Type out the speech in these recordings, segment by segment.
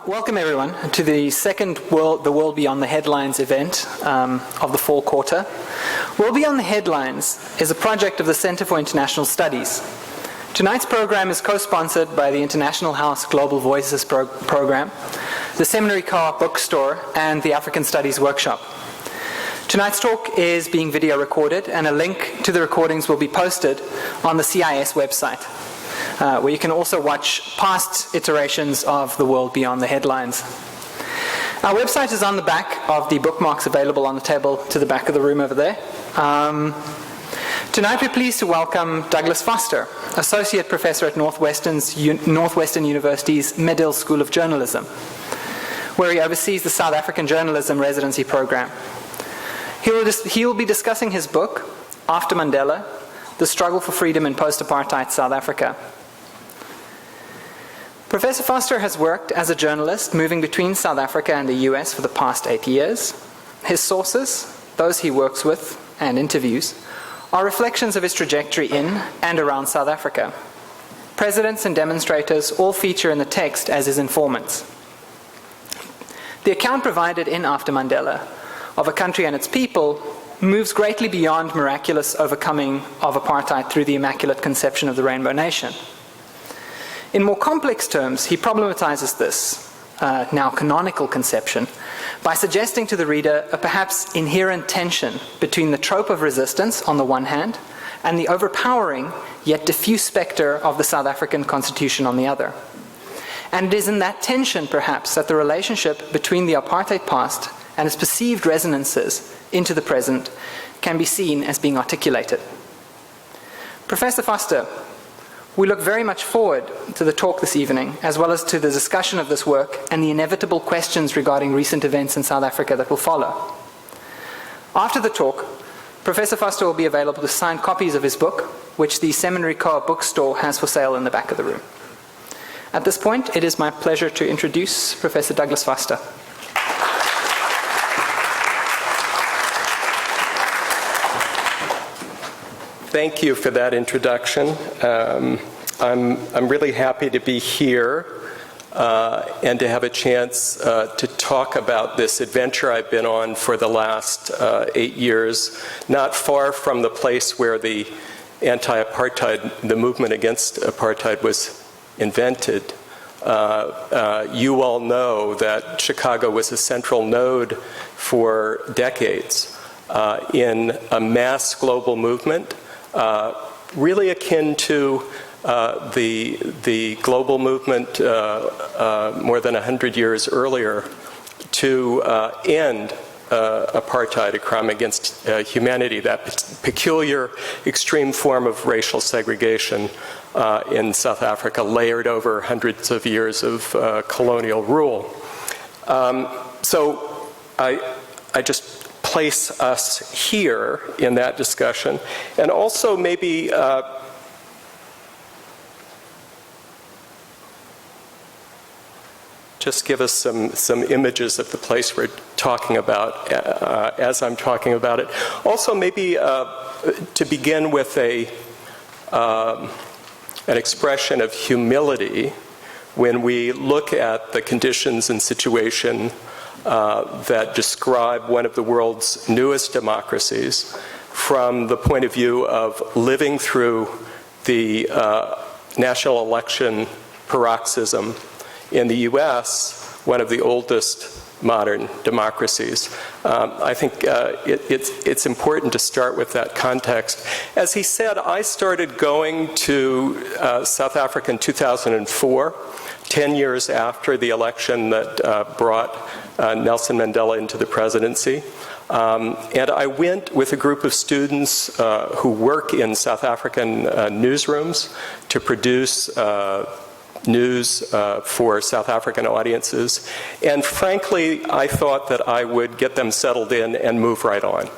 Welcome everyone to the second The World Beyond the Headlines event of the fall quarter. World Beyond the Headlines is a project of the Center for International Studies. Tonight's program is co-sponsored by the International House Global Voices program, the Seminary Co-op Bookstore, and the African Studies Workshop. Tonight's talk is being video recorded, and a link to the recordings will be posted on the CIS website, where you can also watch past iterations of The World Beyond the Headlines. Our website is on the back of the bookmarks available on the table to the back of the room over there. Tonight we're pleased to welcome Douglas Foster, Associate Professor at Northwestern University's Medill School of Journalism, where he oversees the South African Journalism Residency Program. He will be discussing his book, After Mandela, The Struggle for Freedom in Post-Apartheid South Africa. Professor Foster has worked as a journalist moving between South Africa and the US for the past 8 years. His sources, those he works with and interviews, are reflections of his trajectory in and around South Africa. Presidents and demonstrators all feature in the text as his informants. The account provided in After Mandela of a country and its people moves greatly beyond miraculous overcoming of apartheid through the Immaculate Conception of the Rainbow Nation. In more complex terms, he problematizes this, now canonical conception, by suggesting to the reader a perhaps inherent tension between the trope of resistance on the one hand and the overpowering yet diffuse spectre of the South African Constitution on the other. And it is in that tension, perhaps, that the relationship between the apartheid past and its perceived resonances into the present can be seen as being articulated. Professor Foster, we look very much forward to the talk this evening, as well as to the discussion of this work and the inevitable questions regarding recent events in South Africa that will follow. After the talk, Professor Foster will be available to sign copies of his book, which the Seminary Co-op Bookstore has for sale in the back of the room. At this point, it is my pleasure to introduce Professor Douglas Foster. Thank you for that introduction. I'm really happy to be here and to have a chance to talk about this adventure I've been on for the last 8 years, not far from the place where the anti-apartheid, the movement against apartheid was invented. You all know that Chicago was a central node for decades in a mass global movement, really akin to the global movement more than 100 years earlier to end apartheid, a crime against humanity, that peculiar extreme form of racial segregation in South Africa, layered over hundreds of years of colonial rule. So I just place us here in that discussion, and also maybe just give us some images of the place we're talking about as I'm talking about it. Also maybe to begin with an expression of humility when we look at the conditions and situation that describe one of the world's newest democracies from the point of view of living through the national election paroxysm in the US, one of the oldest modern democracies. I think it's important to start with that context. As he said, I started going to South Africa in 2004, 10 years after the election that brought Nelson Mandela into the presidency. And I went with a group of students who work in South African newsrooms to produce news for South African audiences. And frankly, I thought that I would get them settled in and move right on.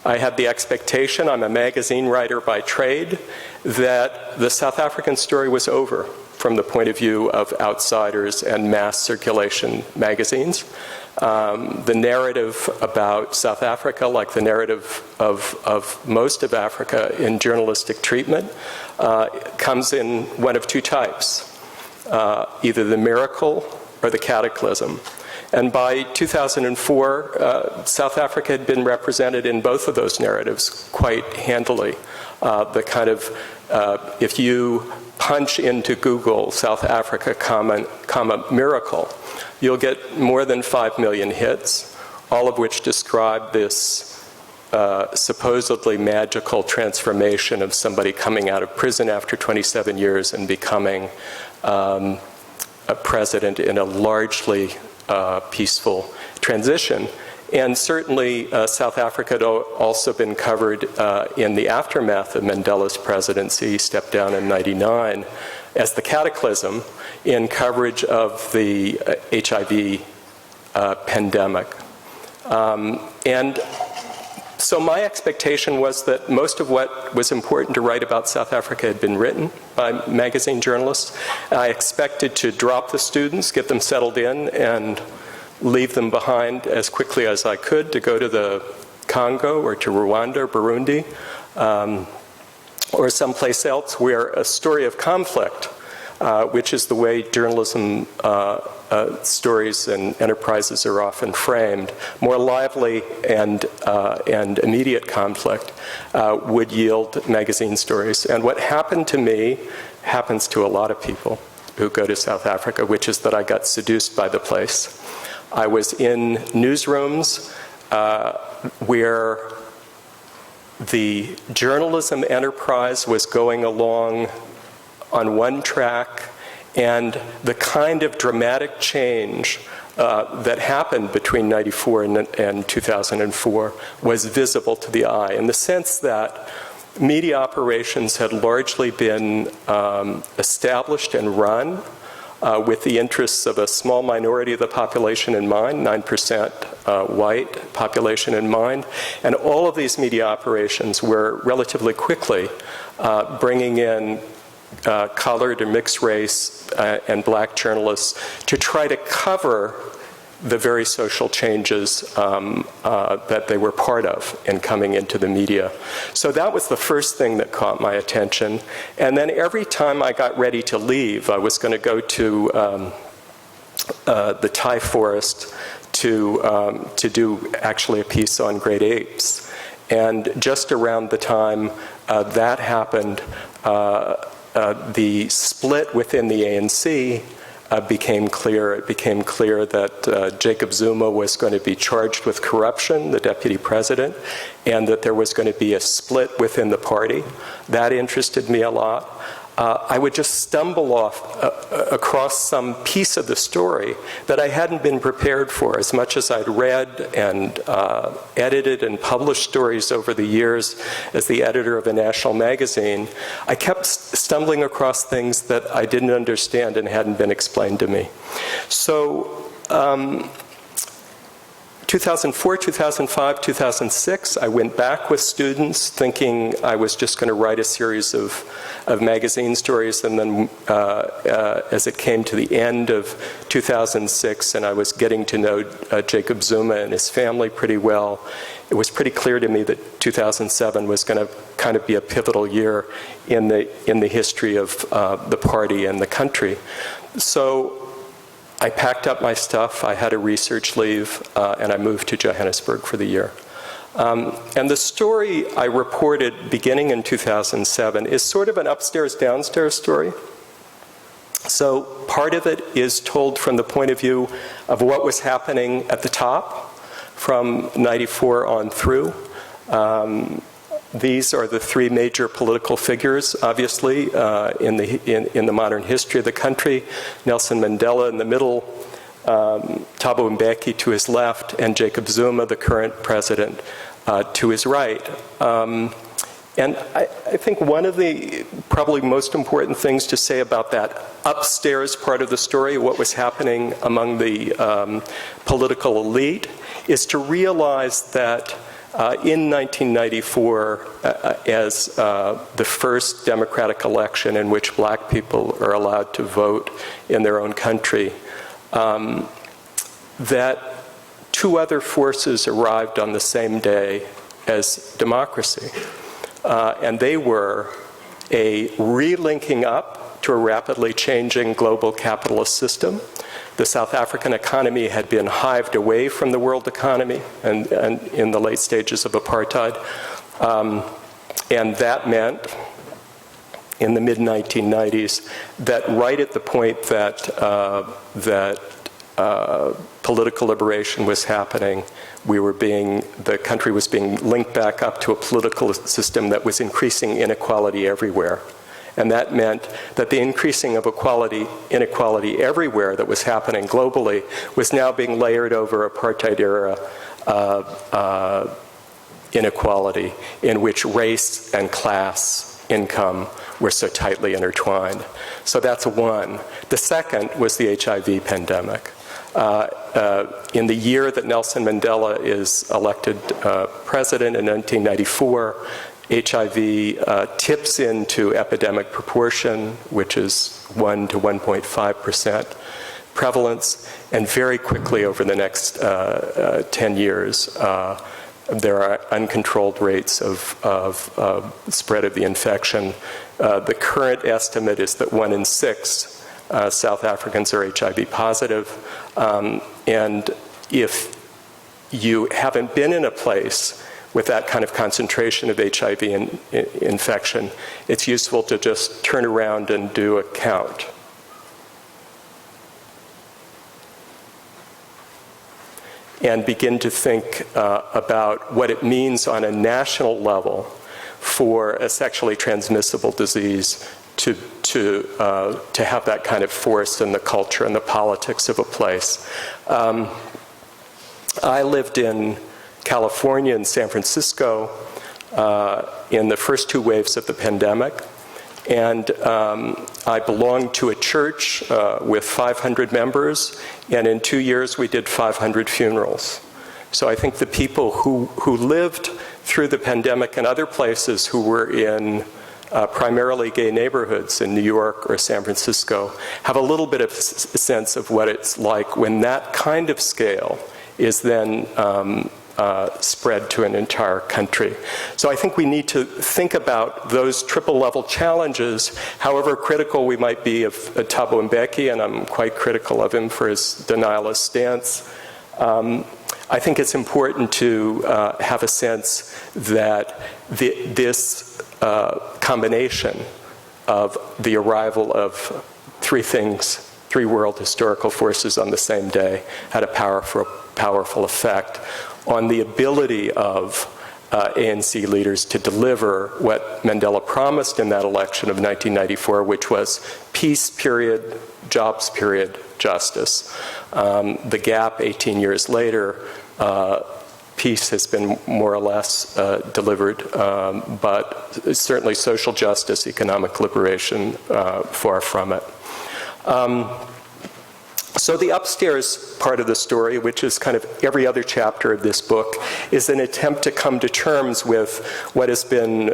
I had the expectation, I'm a magazine writer by trade, that the South African story was over from the point of view of outsiders and mass circulation magazines. The narrative about South Africa, like the narrative of most of Africa in journalistic treatment, comes in one of two types. Either the miracle or the cataclysm. And by 2004, South Africa had been represented in both of those narratives quite handily. The kind of, if you punch into Google South Africa, comma, miracle, you'll get more than 5 million hits, all of which describe this supposedly magical transformation of somebody coming out of prison after 27 years and becoming a president in a largely peaceful transition. And certainly South Africa had also been covered in the aftermath of Mandela's presidency. He stepped down in '99 as the cataclysm in coverage of the HIV pandemic. And so my expectation was that most of what was important to write about South Africa had been written by magazine journalists. I expected to drop the students, get them settled in, and leave them behind as quickly as I could to go to the Congo or to Rwanda or Burundi or someplace else where a story of conflict, which is the way journalism stories and enterprises are often framed, more lively and immediate conflict would yield magazine stories. And what happened to me happens to a lot of people who go to South Africa, which is that I got seduced by the place. I was in newsrooms where the journalism enterprise was going along on one track, and the kind of dramatic change that happened between '94 and 2004 was visible to the eye, in the sense that media operations had largely been established and run with the interests of a small minority of the population in mind, 9% white population in mind, and all of these media operations were relatively quickly bringing in colored or mixed race and black journalists to try to cover the very social changes that they were part of in coming into the media. So that was the first thing that caught my attention. And then every time I got ready to leave, I was going to go to the Thai forest to do actually a piece on great apes. And just around the time that happened, the split within the ANC became clear. It became clear that Jacob Zuma was going to be charged with corruption, the deputy president, and that there was going to be a split within the party. That interested me a lot. I would just stumble across some piece of the story that I hadn't been prepared for. As much as I'd read and edited and published stories over the years as the editor of a national magazine, I kept stumbling across things that I didn't understand and hadn't been explained to me. So 2004, 2005, 2006, I went back with students thinking I was just going to write a series of magazine stories, and then as it came to the end of 2006 and I was getting to know Jacob Zuma and his family pretty well, it was pretty clear to me that 2007 was going to kind of be a pivotal year in the history of the party and the country. So I packed up my stuff, I had a research leave, and I moved to Johannesburg for the year. And the story I reported beginning in 2007 is sort of an upstairs-downstairs story. So part of it is told from the point of view of what was happening at the top from '94 on through. These are the three major political figures, obviously, in the modern history of the country. Nelson Mandela in the middle, Thabo Mbeki to his left, and Jacob Zuma, the current president, to his right. And I think one of the probably most important things to say about that upstairs part of the story, what was happening among the political elite, is to realize that in 1994, as the first democratic election in which black people are allowed to vote in their own country, that two other forces arrived on the same day as democracy. And they were a relinking up to a rapidly changing global capitalist system The South African economy had been hived away from the world economy and in the late stages of apartheid. And that meant, in the mid-1990s, that right at the point that, political liberation was happening, the country was being linked back up to a political system that was increasing inequality everywhere. And that meant that the increasing of inequality everywhere that was happening globally was now being layered over apartheid-era inequality in which race and class income were so tightly intertwined. So that's one. The second was the HIV pandemic. In the year that Nelson Mandela is elected president in 1994, HIV tips into epidemic proportion, which is 1 to 1.5% prevalence, and very quickly over the next 10 years, there are uncontrolled rates of spread of the infection. The current estimate is that 1 in 6 South Africans are HIV positive, and if you haven't been in a place with that kind of concentration of HIV infection, it's useful to just turn around and do a count. And begin to think about what it means on a national level for a sexually transmissible disease to have that kind of force in the culture and the politics of a place. I lived in California and San Francisco in the first 2 waves of the pandemic. And I belonged to a church with 500 members, and in 2 years we did 500 funerals. So I think the people who lived through the pandemic in other places who were in primarily gay neighborhoods in New York or San Francisco have a little bit of a sense of what it's like when that kind of scale is then spread to an entire country. So I think we need to think about those triple-level challenges, however critical we might be of Thabo Mbeki, and I'm quite critical of him for his denialist stance. I think it's important to have a sense that this combination of the arrival of 3 things, 3 world historical forces on the same day, had a powerful effect on the ability of ANC leaders to deliver what Mandela promised in that election of 1994, which was peace period, jobs period, justice. The gap 18 years later, peace has been more or less delivered, but certainly social justice, economic liberation, far from it. So the upstairs part of the story, which is kind of every other chapter of this book, is an attempt to come to terms with what has been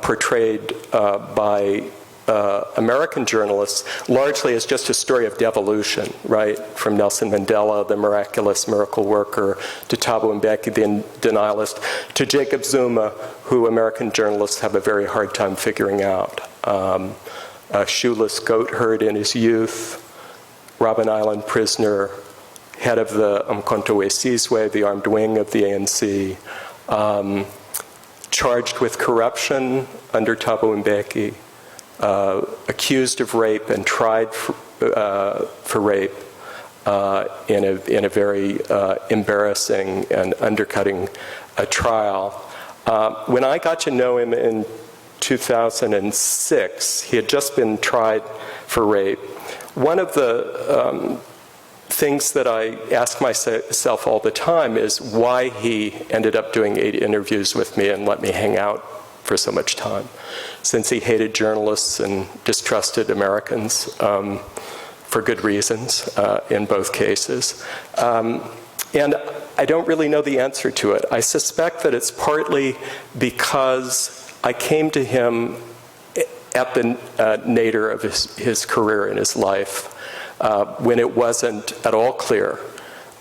portrayed by American journalists largely as just a story of devolution, right? From Nelson Mandela, the miraculous miracle worker, to Thabo Mbeki, the denialist, to Jacob Zuma, who American journalists have a very hard time figuring out. A shoeless goat herd in his youth, Robben Island prisoner, head of the Umkhonto we Sizwe, the armed wing of the ANC, charged with corruption under Thabo Mbeki, accused of rape and tried for rape in a very embarrassing and undercutting trial. When I got to know him in 2006, he had just been tried for rape. One of the things that I ask myself all the time is why he ended up doing 8 interviews with me and let me hang out for so much time, since he hated journalists and distrusted Americans for good reasons in both cases. And I don't really know the answer to it. I suspect that it's partly because I came to him at the nadir of his career and his life, when it wasn't at all clear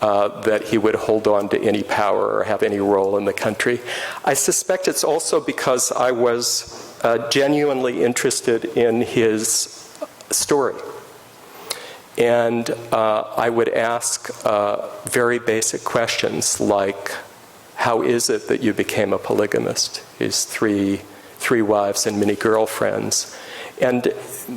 that he would hold on to any power or have any role in the country. I suspect it's also because I was genuinely interested in his story. And I would ask very basic questions like, how is it that you became a polygamist? His three wives and many girlfriends. And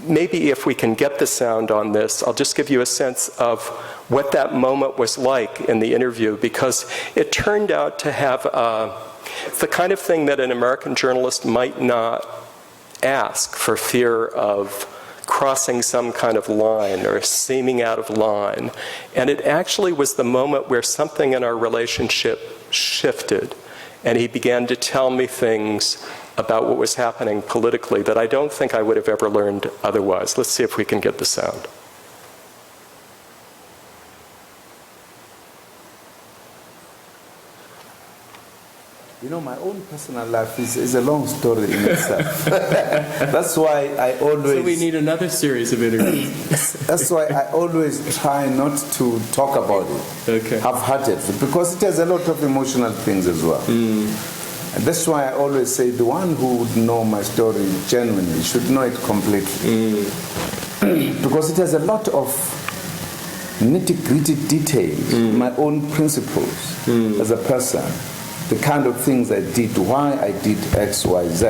maybe if we can get the sound on this, I'll just give you a sense of what that moment was like in the interview, because it turned out to have the kind of thing that an American journalist might not ask for fear of crossing some kind of line or seeming out of line. And it actually was the moment where something in our relationship shifted, and he began to tell me things about what was happening politically that I don't think I would have ever learned otherwise. Let's see if we can get the sound. You know, my own personal life is a long story in itself. That's why I always... So we need another series of interviews. That's why I always try not to talk about it, half-heartedly, because it has a lot of emotional things as well. And that's why I always say the one who would know my story genuinely should know it completely. Because it has a lot of nitty-gritty details, my own principles as a person. The kind of things I did, why I did X, Y, Z.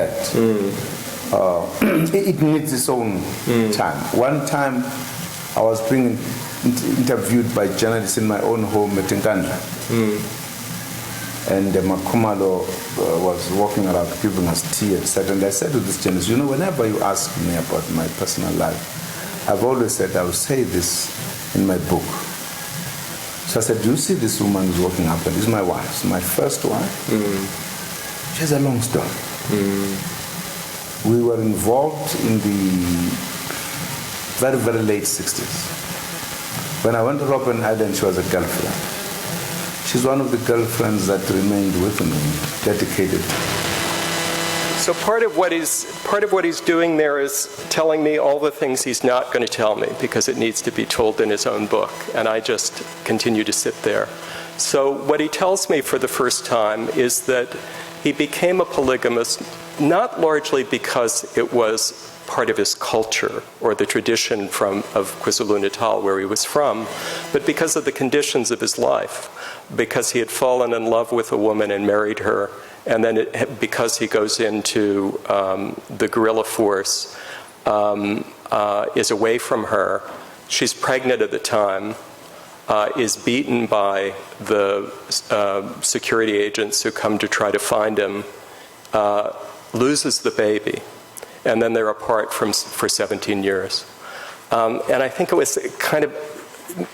It needs its own time. One time I was being interviewed by journalists in my own home at Nkandla. And Makumalo was walking around giving us tea, etc. And I said to this journalist, you know, whenever you ask me about my personal life, I've always said I will say this in my book. So I said, do you see this woman who's walking up? This is my wife. It's my first wife. She has a long story. We were involved in the very, very late 60s. When I went to Robben Island, she was a girlfriend. She's one of the girlfriends that remained with me, dedicated. So part of what he's doing there is telling me all the things he's not going to tell me because it needs to be told in his own book, and I just continue to sit there. So what he tells me for the first time is that he became a polygamist not largely because it was part of his culture or the tradition of KwaZulu-Natal, where he was from, but because of the conditions of his life, because he had fallen in love with a woman and married her. And then because he goes into the guerrilla force, is away from her. She's pregnant at the time, is beaten by the security agents who come to try to find him, loses the baby, and then they're apart for 17 years. And I think it was kind of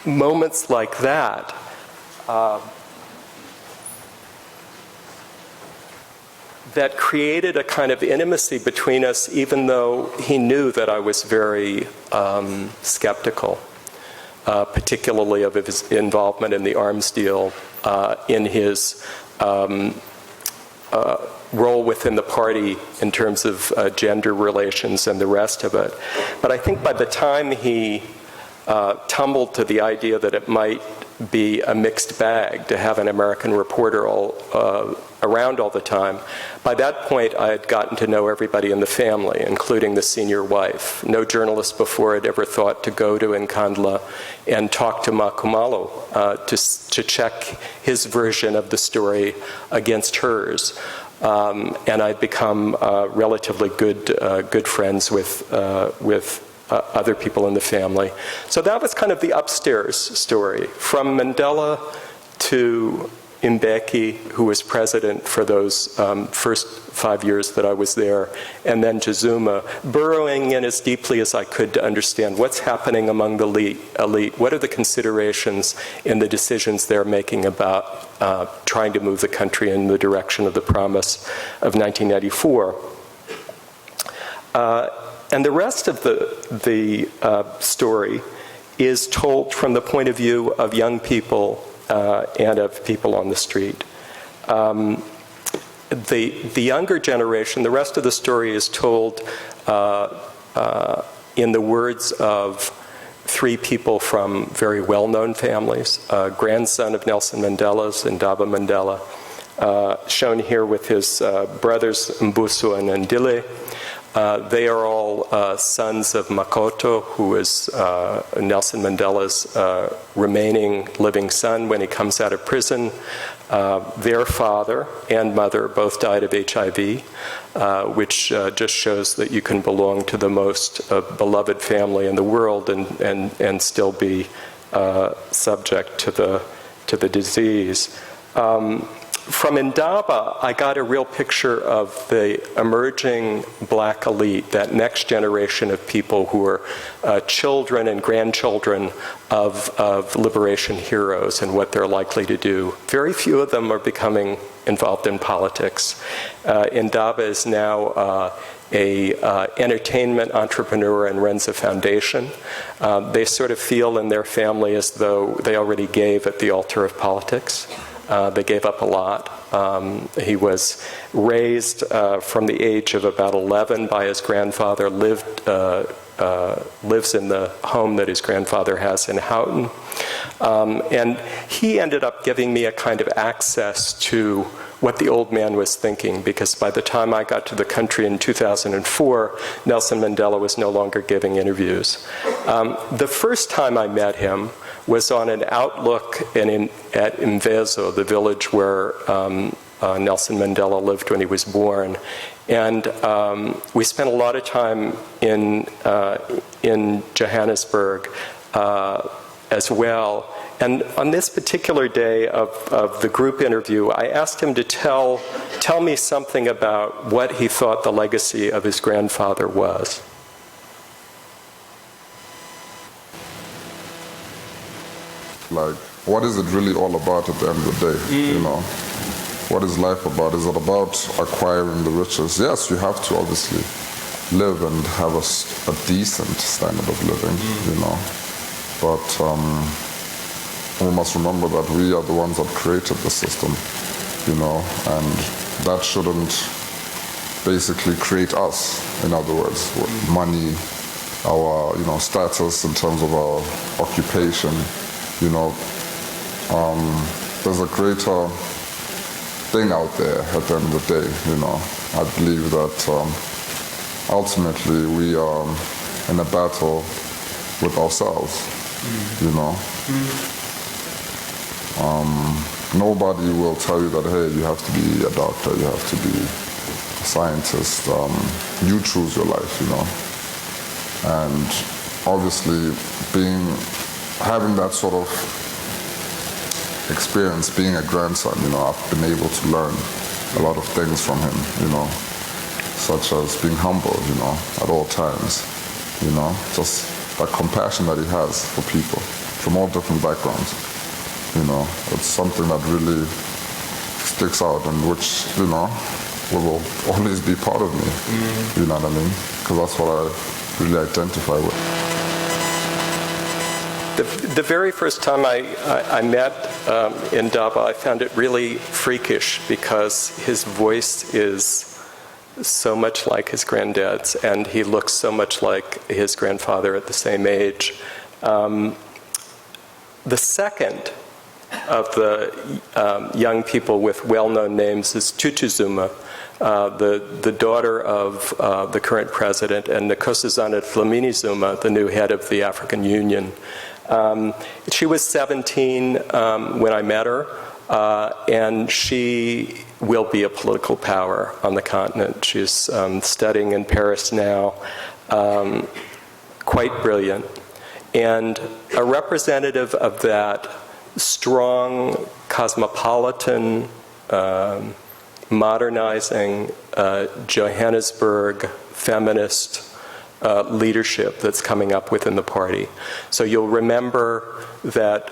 moments like that that created a kind of intimacy between us, even though he knew that I was very skeptical, particularly of his involvement in the arms deal, in his role within the party in terms of gender relations and the rest of it. But I think by the time he tumbled to the idea that it might be a mixed bag to have an American reporter around all the time. By that point, I had gotten to know everybody in the family, including the senior wife. No journalist before had ever thought to go to Nkandla and talk to Makumalo to check his version of the story against hers. And I'd become relatively good friends with other people in the family. So that was kind of the upstairs story. From Mandela to Mbeki, who was president for those first 5 years that I was there, and then to Zuma, burrowing in as deeply as I could to understand what's happening among the elite, what are the considerations in the decisions they're making about trying to move the country in the direction of the promise of 1994. And the rest of the story is told from the point of view of young people and of people on the street. The younger generation, the rest of the story is told in the words of three people from very well-known families, a grandson of Nelson Mandela's and Thabo Mbeki, shown here with his brothers Mbuso and Ndile, They are all sons of Makoto, who is Nelson Mandela's remaining living son when he comes out of prison. Their father and mother both died of HIV, which just shows that you can belong to the most beloved family in the world and still be subject to the disease. From Madiba, I got a real picture of the emerging black elite, that next generation of people who are children and grandchildren of liberation heroes and what they're likely to do. Very few of them are becoming involved in politics. Madiba is now a entertainment entrepreneur and runs a foundation. They sort of feel in their family as though they already gave at the altar of politics. They gave up a lot. He was raised from the age of about 11 by his grandfather, lives in the home that his grandfather has in Houghton. And he ended up giving me a kind of access to what the old man was thinking, because by the time I got to the country in 2004, Nelson Mandela was no longer giving interviews. The first time I met him was on an outlook at Mvezo, the village where Nelson Mandela lived when he was born. And we spent a lot of time in Johannesburg as well. And on this particular day of the group interview, I asked him to tell me something about what he thought the legacy of his grandfather was. Like, what is it really all about at the end of the day, you know? What is life about? Is it about acquiring the riches? Yes, you have to obviously live and have a decent standard of living, you know? But we must remember that we are the ones that created the system, you know? And that shouldn't basically create us, in other words, with money, our, you know, status in terms of our occupation. You know, there's a greater thing out there at the end of the day, you know. I believe that ultimately we are in a battle with ourselves, you know. Nobody will tell you that, hey, you have to be a doctor, you have to be a scientist. You choose your life, you know. And obviously having that sort of experience, being a grandson, you know, I've been able to learn a lot of things from him, you know, such as being humble, you know, at all times, you know, just that compassion that he has for people from all different backgrounds, you know, it's something that really sticks out and which, you know, will always be part of me, you know what I mean? Because that's what I really identify with. The very first time I met Madiba, I found it really freakish because his voice is so much like his granddad's, and he looks so much like his grandfather at the same age. The second of the young people with well-known names is Tutu Zuma, the daughter of the current president, and Nkosazana Dlamini Zuma, the new head of the African Union. She was 17 when I met her, and she will be a political power on the continent. She's studying in Paris now, quite brilliant, and a representative of that strong, cosmopolitan, modernizing Johannesburg feminist leadership that's coming up within the party. So you'll remember that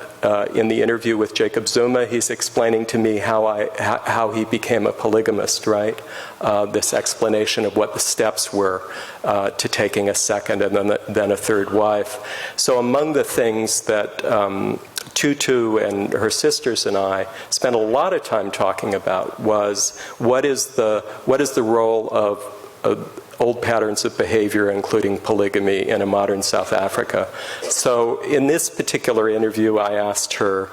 in the interview with Jacob Zuma, he's explaining to me how he became a polygamist, right? This explanation of what the steps were to taking a second and then a third wife. So among the things that Tutu and her sisters and I spent a lot of time talking about was what is the role of old patterns of behavior, including polygamy, in a modern South Africa. So in this particular interview, I asked her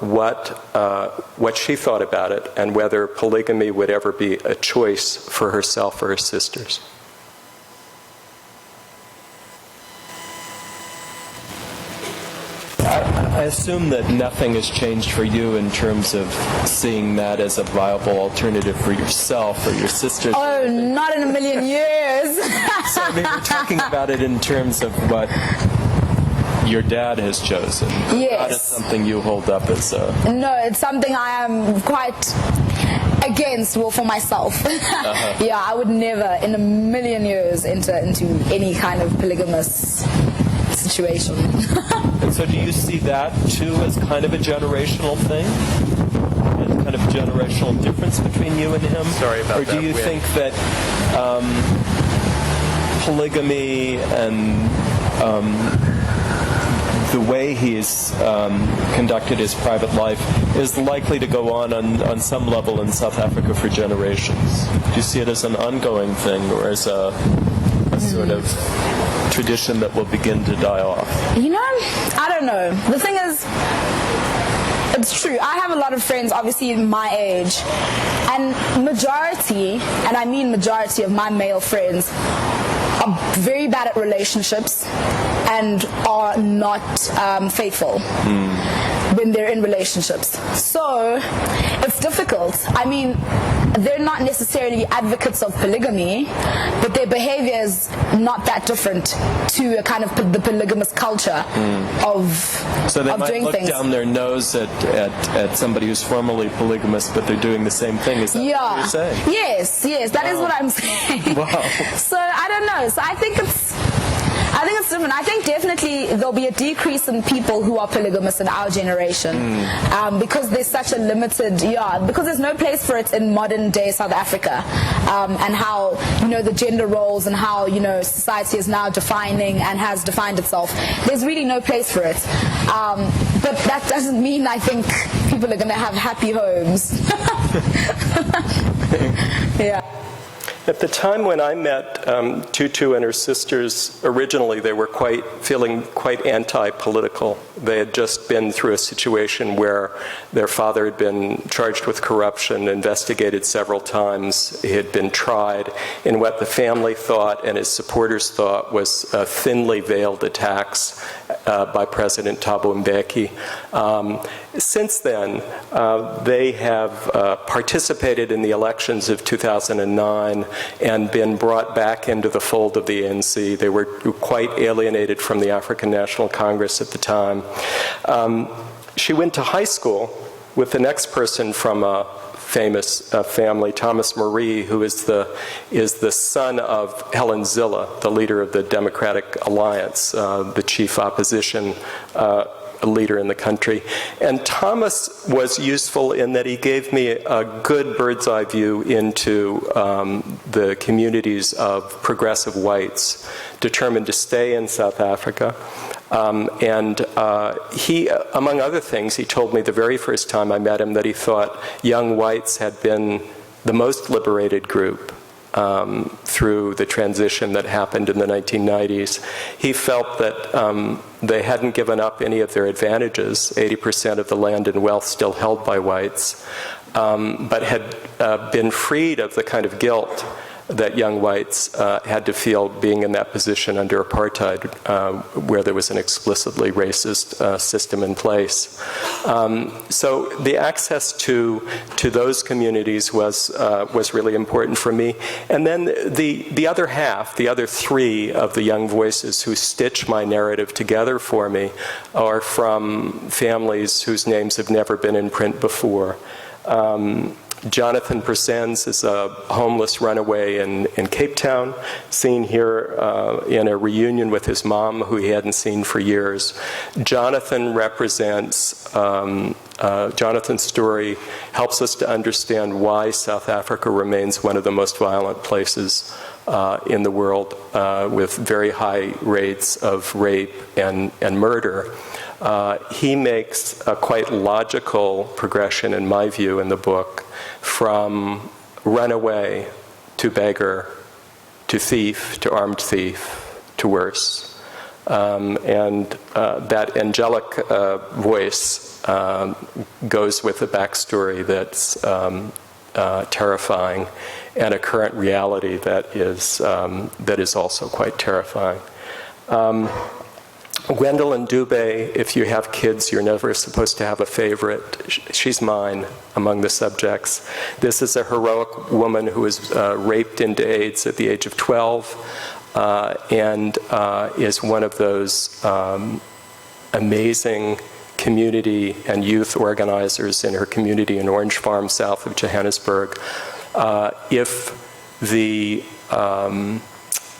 what she thought about it and whether polygamy would ever be a choice for herself or her sisters. I assume that nothing has changed for you in terms of seeing that as a viable alternative for yourself or your sisters. Oh, not in a million years. So I mean, we're talking about it in terms of what your dad has chosen. Yes. Not as something you hold up as a... No, it's something I am quite against, well, for myself. Yeah, I would never in a million years enter into any kind of polygamous situation. And so do you see that too as kind of a generational thing? As kind of a generational difference between you and him? Sorry about that. Or do you think that polygamy and the way he's conducted his private life is likely to go on some level in South Africa for generations? Do you see it as an ongoing thing or as a sort of tradition that will begin to die off? You know, I don't know. The thing is, it's true. I have a lot of friends, obviously, my age, and majority, and I mean majority of my male friends, are very bad at relationships and are not faithful when they're in relationships. So it's difficult. I mean, they're not necessarily advocates of polygamy, but their behavior is not that different to a kind of the polygamous culture of So they of might doing look things. down their nose at somebody who's formerly polygamous, but they're doing the same thing. Is that what you're saying? Yes, that is what I'm saying. Wow. So I don't know. So I think it's different. I think definitely there'll be a decrease in people who are polygamous in our generation because there's such a limited, because there's no place for it in modern day South Africa, and how, the gender roles and how, society is now defining and has defined itself. There's really no place for it. But that doesn't mean I think people are going to have happy homes. Yeah. At the time when I met Tutu and her sisters, originally they were feeling quite anti-political. They had just been through a situation where their father had been charged with corruption, investigated several times. He had been tried in what the family thought and his supporters thought was thinly veiled attacks by President Thabo Mbeki. Since then, they have participated in the elections of 2009 and been brought back into the fold of the ANC. They were quite alienated from the African National Congress at the time. She went to high school with the next person from a famous family, Thomas Marie, who is the son of Helen Zille, the leader of the Democratic Alliance, the chief opposition leader in the country. And Thomas was useful in that he gave me a good bird's eye view into the communities of progressive whites determined to stay in South Africa. He, among other things, he told me the very first time I met him that he thought young whites had been the most liberated group through the transition that happened in the 1990s. He felt that they hadn't given up any of their advantages, 80% of the land and wealth still held by whites, but had been freed of the kind of guilt that young whites had to feel being in that position under apartheid, where there was an explicitly racist system in place. So the access to those communities was really important for me. And then the other half, the other three of the young voices who stitch my narrative together for me are from families whose names have never been in print before. Jonathan Persens is a homeless runaway in Cape Town, seen here in a reunion with his mom, who he hadn't seen for years. Jonathan represents, Jonathan's story helps us to understand why South Africa remains one of the most violent places in the world, with very high rates of rape and murder. He makes a quite logical progression, in my view, in the book, from runaway to beggar to thief to armed thief to worse. That angelic voice goes with a backstory that's terrifying, and a current reality that is also quite terrifying. Gwendolyn Dubé, if you have kids, you're never supposed to have a favorite. She's mine among the subjects. This is a heroic woman who was raped into AIDS at the age of 12 and is one of those amazing community and youth organizers in her community in Orange Farm, south of Johannesburg. If the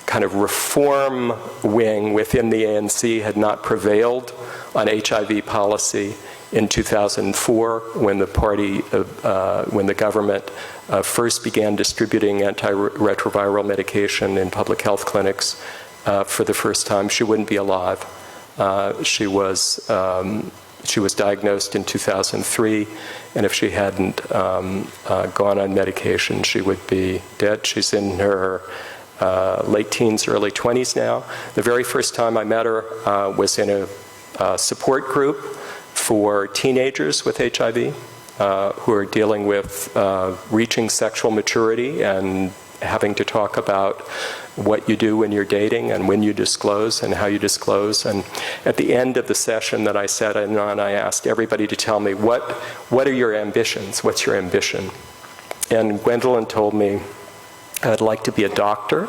kind of reform wing within the ANC had not prevailed on HIV policy in 2004, when the party, when the government first began distributing antiretroviral medication in public health clinics for the first time, she wouldn't be alive. She was diagnosed in 2003, and if she hadn't gone on medication, she would be dead. She's in her late teens, early 20s now. The very first time I met her was in a support group for teenagers with HIV who are dealing with reaching sexual maturity and having to talk about what you do when you're dating and when you disclose and how you disclose. And at the end of the session that I sat in on, I asked everybody to tell me, what are your ambitions? What's your ambition? And Gwendolyn told me, I'd like to be a doctor,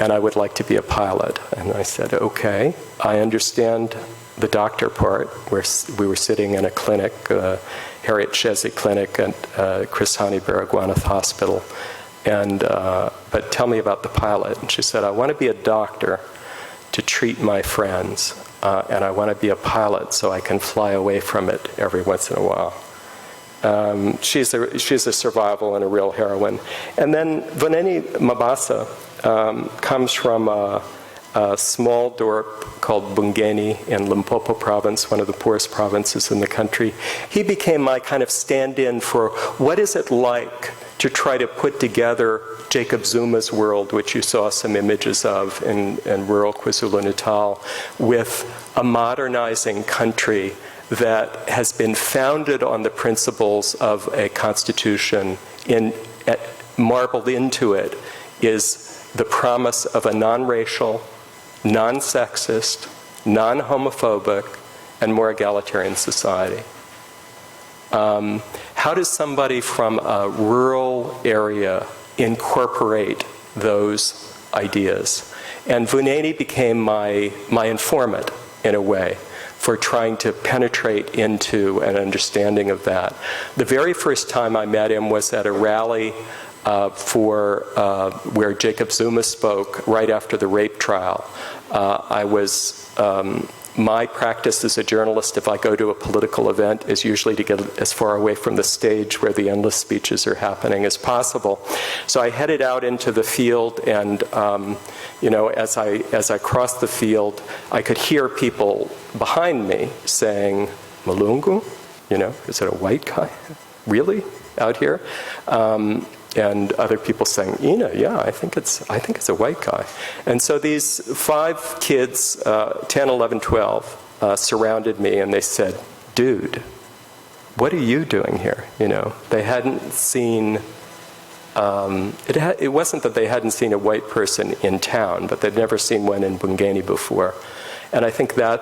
and I would like to be a pilot. And I said, okay, I understand the doctor part. We were sitting in a clinic, Harriet Shesi Clinic at Chris Hani Baragwanath Hospital. And, but tell me about the pilot. And she said, I want to be a doctor to treat my friends, and I want to be a pilot so I can fly away from it every once in a while. She's a survival and a real heroine. And then Vuneni Mabasa comes from a small dorp called Bungeni in Limpopo province, one of the poorest provinces in the country. He became my kind of stand-in for what is it like to try to put together Jacob Zuma's world, which you saw some images of in rural KwaZulu-Natal, with a modernizing country that has been founded on the principles of a constitution. Marbled into it is the promise of a non-racial, non-sexist, non-homophobic, and more egalitarian society. How does somebody from a rural area incorporate those ideas? And Vuneni became my informant, in a way, for trying to penetrate into an understanding of that. The very first time I met him was at a rally where Jacob Zuma spoke right after the rape trial. My practice as a journalist, if I go to a political event, is usually to get as far away from the stage where the endless speeches are happening as possible. So I headed out into the field, and as I crossed the field, I could hear people behind me saying, "Malungu, is it a white guy, really, out here?" And other people saying, "Ina, yeah, I think it's a white guy." And so these 5 kids, 10, 11, 12, surrounded me, and they said, "Dude, what are you doing here?" They hadn't seen. It wasn't that they hadn't seen a white person in town, but they'd never seen one in Bungeni before. And I think that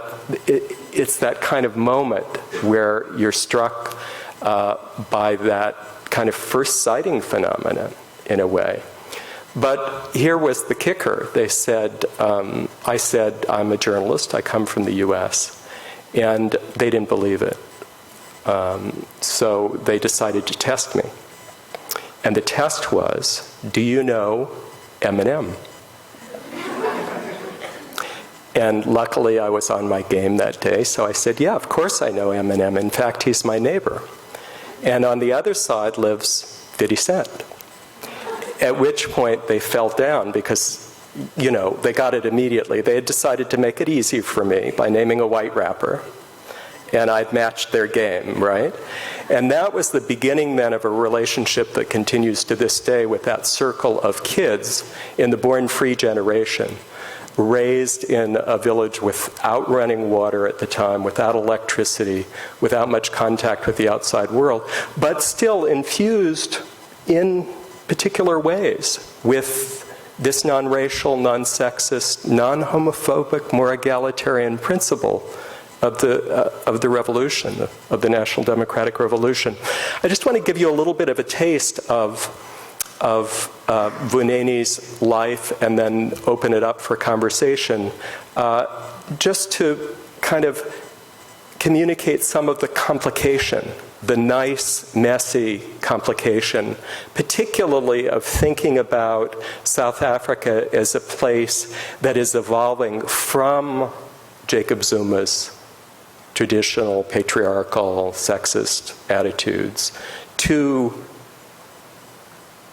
it's that kind of moment where you're struck by that kind of first sighting phenomenon, in a way. But here was the kicker. They said, I said, I'm a journalist, I come from the US, and they didn't believe it. So they decided to test me. And the test was, do you know Eminem? And luckily I was on my game that day, so I said, yeah, of course I know Eminem. In fact, he's my neighbor. And on the other side lives 50 Cent. At which point they fell down because, they got it immediately. They had decided to make it easy for me by naming a white rapper. And I'd matched their game, right? And that was the beginning then of a relationship that continues to this day with that circle of kids in the Born Free generation, raised in a village without running water at the time, without electricity, without much contact with the outside world, but still infused in particular ways with this non-racial, non-sexist, non-homophobic, more egalitarian principle of the revolution, of the National Democratic Revolution. I just want to give you a little bit of a taste of Vuneni's life and then open it up for conversation, just to kind of communicate some of the complication, the nice, messy complication, particularly of thinking about South Africa as a place that is evolving from Jacob Zuma's traditional patriarchal, sexist attitudes to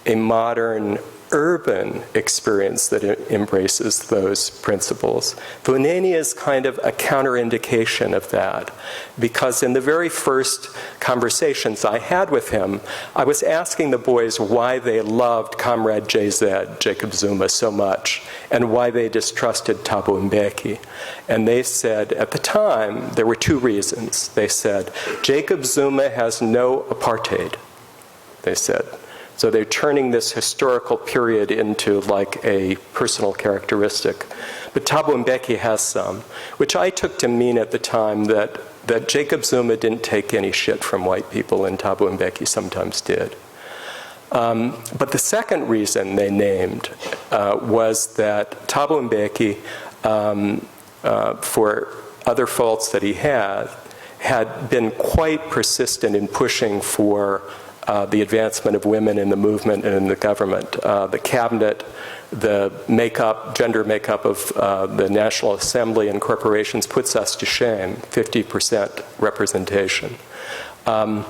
a modern urban experience that embraces those principles. Vuneni is kind of a counterindication of that, because in the very first conversations I had with him, I was asking the boys why they loved Comrade JZ, Jacob Zuma, so much, and why they distrusted Thabo Mbeki. And they said, at the time, there were two reasons. They said, Jacob Zuma has no apartheid, they said. So they're turning this historical period into like a personal characteristic. But Thabo Mbeki has some, which I took to mean at the time that Jacob Zuma didn't take any shit from white people, and Thabo Mbeki sometimes did. But the second reason they named was that Thabo Mbeki, for other faults that he had been quite persistent in pushing for the advancement of women in the movement and in the government. The cabinet, the gender makeup of the National Assembly and corporations puts us to shame, 50% representation. And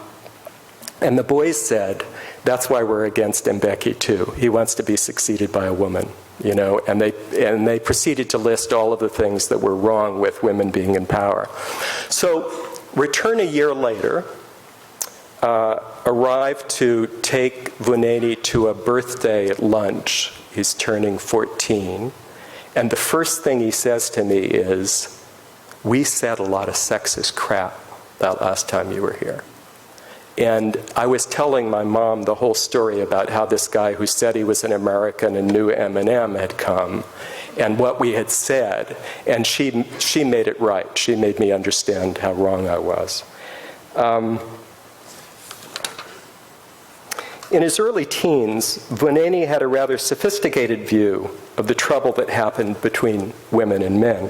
the boys said, that's why we're against Mbeki too. He wants to be succeeded by a woman, you know, and they proceeded to list all of the things that were wrong with women being in power. So return a year later, arrived to take Vuneni to a birthday lunch. He's turning 14. And the first thing he says to me is, we said a lot of sexist crap that last time you were here. And I was telling my mom the whole story about how this guy who said he was an American and knew Eminem had come, and what we had said. And she made it right. She made me understand how wrong I was. In his early teens, Vuneni had a rather sophisticated view of the trouble that happened between women and men.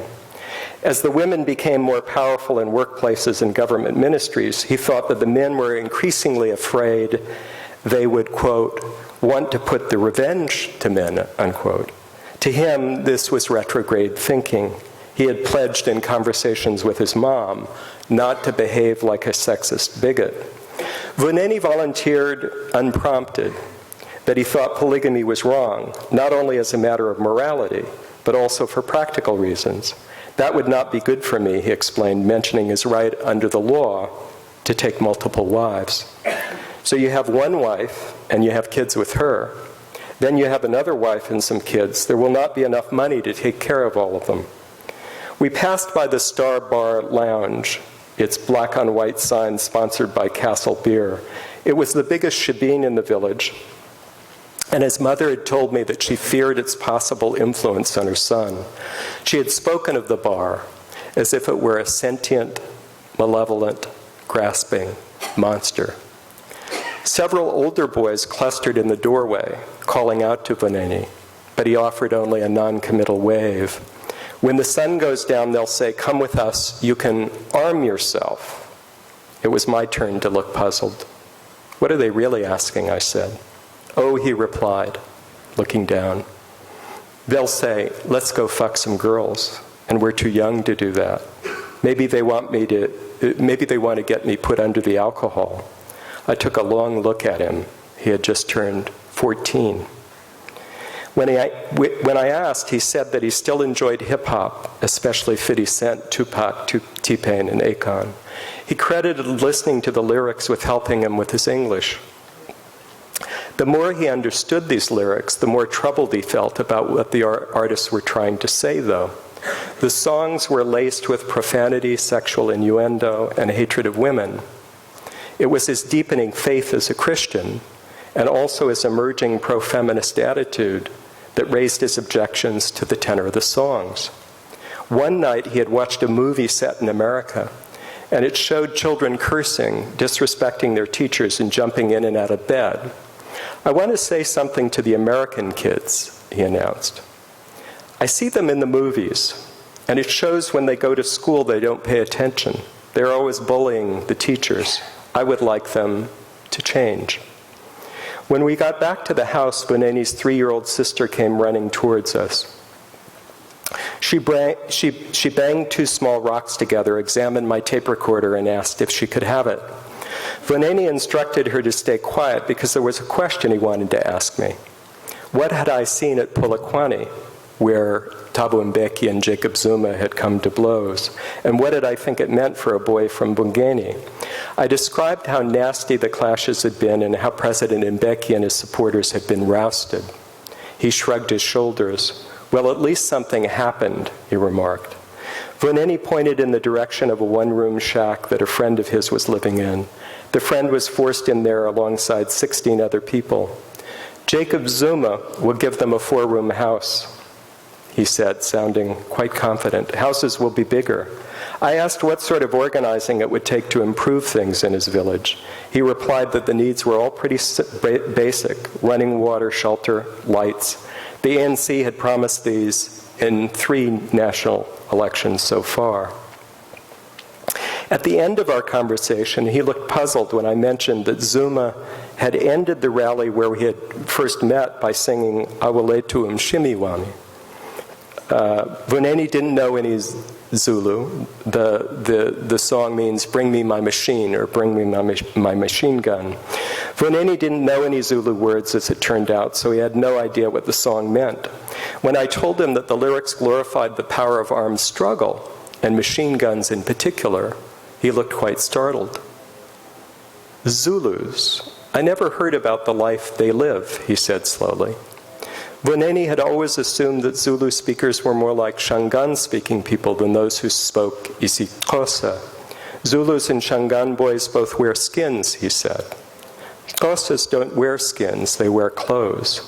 As the women became more powerful in workplaces and government ministries, he thought that the men were increasingly afraid they would, quote, want to put the revenge to men, unquote. To him, this was retrograde thinking. He had pledged in conversations with his mom not to behave like a sexist bigot. Vuneni volunteered unprompted that he thought polygamy was wrong, not only as a matter of morality, but also for practical reasons. That would not be good for me, he explained, mentioning his right under the law to take multiple wives. So you have one wife, and you have kids with her. Then you have another wife and some kids. There will not be enough money to take care of all of them. We passed by the Star Bar Lounge, its black-on-white sign sponsored by Castle Beer. It was the biggest shebeen in the village, and his mother had told me that she feared its possible influence on her son. She had spoken of the bar as if it were a sentient, malevolent, grasping monster. Several older boys clustered in the doorway, calling out to Vuneni, but he offered only a non-committal wave. When the sun goes down, they'll say, come with us, you can arm yourself. It was my turn to look puzzled. What are they really asking, I said. Oh, he replied, looking down. They'll say, let's go fuck some girls, and we're too young to do that. Maybe they want to get me put under the alcohol. I took a long look at him. He had just turned 14. When I asked, he said that he still enjoyed hip-hop, especially 50 Cent, Tupac, T-Pain, and Akon. He credited listening to the lyrics with helping him with his English. The more he understood these lyrics, the more troubled he felt about what the artists were trying to say, though. The songs were laced with profanity, sexual innuendo, and hatred of women. It was his deepening faith as a Christian, and also his emerging pro-feminist attitude, that raised his objections to the tenor of the songs. One night he had watched a movie set in America, and it showed children cursing, disrespecting their teachers, and jumping in and out of bed. "I want to say something to the American kids," he announced. "I see them in the movies, and it shows when they go to school they don't pay attention. They're always bullying the teachers. I would like them to change." When we got back to the house, Vuneni's 3-year-old sister came running towards us. She banged 2 small rocks together, examined my tape recorder, and asked if she could have it. Vuneni instructed her to stay quiet because there was a question he wanted to ask me. What had I seen at Polokwane, where Thabo Mbeki and Jacob Zuma had come to blows? And what did I think it meant for a boy from Bungeni? I described how nasty the clashes had been and how President Mbeki and his supporters had been rousted. He shrugged his shoulders. "Well, at least something happened," he remarked. Vuneni pointed in the direction of a one-room shack that a friend of his was living in. The friend was forced in there alongside 16 other people. "Jacob Zuma will give them a 4-room house," he said, sounding quite confident. "Houses will be bigger." I asked what sort of organizing it would take to improve things in his village. He replied that the needs were all pretty basic: running water, shelter, lights. The ANC had promised these in 3 national elections so far. At the end of our conversation, he looked puzzled when I mentioned that Zuma had ended the rally where we had first met by singing Awaletu Mshimiwami. Vuneni didn't know any Zulu. The song means "bring me my machine" or "bring me my machine gun." Vuneni didn't know any Zulu words, as it turned out, so he had no idea what the song meant. When I told him that the lyrics glorified the power of armed struggle, and machine guns in particular, he looked quite startled. "Zulus? I never heard about the life they live," he said slowly. Vuneni had always assumed that Zulu speakers were more like Shangan-speaking people than those who spoke isiXhosa. Zulus and Shangan boys both wear skins, he said. Xhosas don't wear skins, they wear clothes.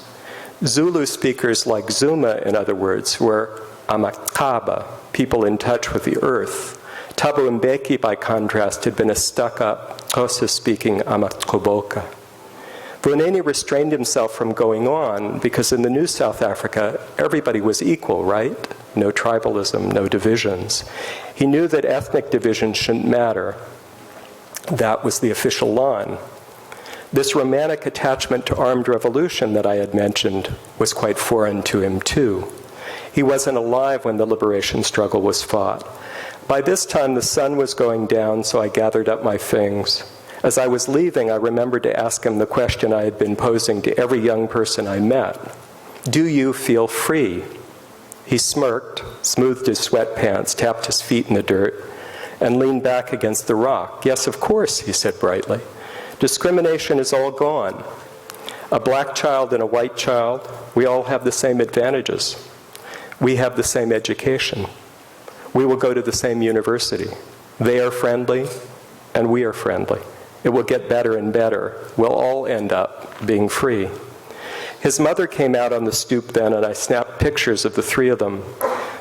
Zulu speakers like Zuma, in other words, were Amakaba, people in touch with the earth. Thabo Mbeki, by contrast, had been a stuck-up, Xhosa-speaking Amatkoboka. Vuneni restrained himself from going on because in the new South Africa, everybody was equal, right? No tribalism, no divisions. He knew that ethnic division shouldn't matter. That was the official line. This romantic attachment to armed revolution that I had mentioned was quite foreign to him too. He wasn't alive when the liberation struggle was fought. By this time, the sun was going down, so I gathered up my things. As I was leaving, I remembered to ask him the question I had been posing to every young person I met. Do you feel free? He smirked, smoothed his sweatpants, tapped his feet in the dirt, and leaned back against the rock. Yes, of course, he said brightly. Discrimination is all gone. A black child and a white child, we all have the same advantages. We have the same education. We will go to the same university. They are friendly, and we are friendly. It will get better and better. We'll all end up being free. His mother came out on the stoop then, and I snapped pictures of the 3 of them.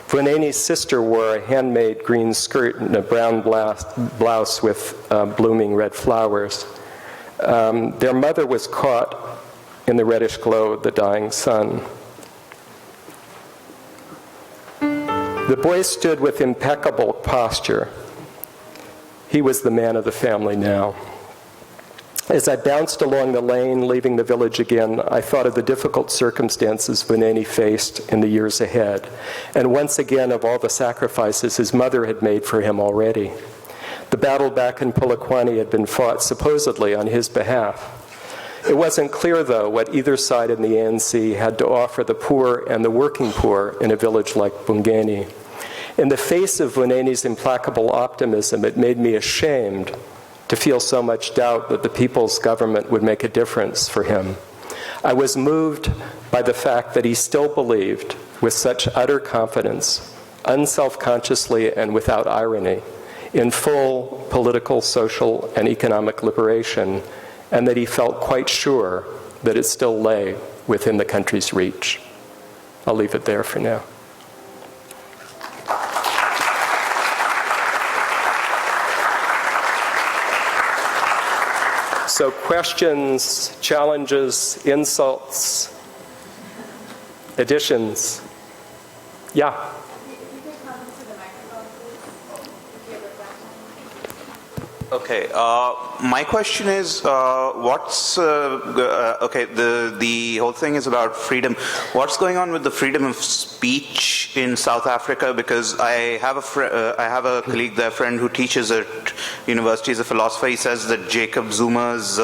Vuneni's sister wore a handmade green skirt and a brown blouse with blooming red flowers. Their mother was caught in the reddish glow of the dying sun. The boy stood with impeccable posture. He was the man of the family now. As I bounced along the lane, leaving the village again, I thought of the difficult circumstances Vuneni faced in the years ahead, and once again of all the sacrifices his mother had made for him already. The battle back in Polokwane had been fought supposedly on his behalf. It wasn't clear, though, what either side in the ANC had to offer the poor and the working poor in a village like Bungeni. In the face of Vuneni's implacable optimism, it made me ashamed to feel so much doubt that the people's government would make a difference for him. I was moved by the fact that he still believed, with such utter confidence, unself-consciously and without irony, in full political, social, and economic liberation, and that he felt quite sure that it still lay within the country's reach. I'll leave it there for now. So questions, challenges, insults, additions? Yeah. Okay, my question is, okay, the whole thing is about freedom. What's going on with the freedom of speech in South Africa? Because I have a colleague there, a friend who teaches at university as a philosopher. He says that Jacob Zuma's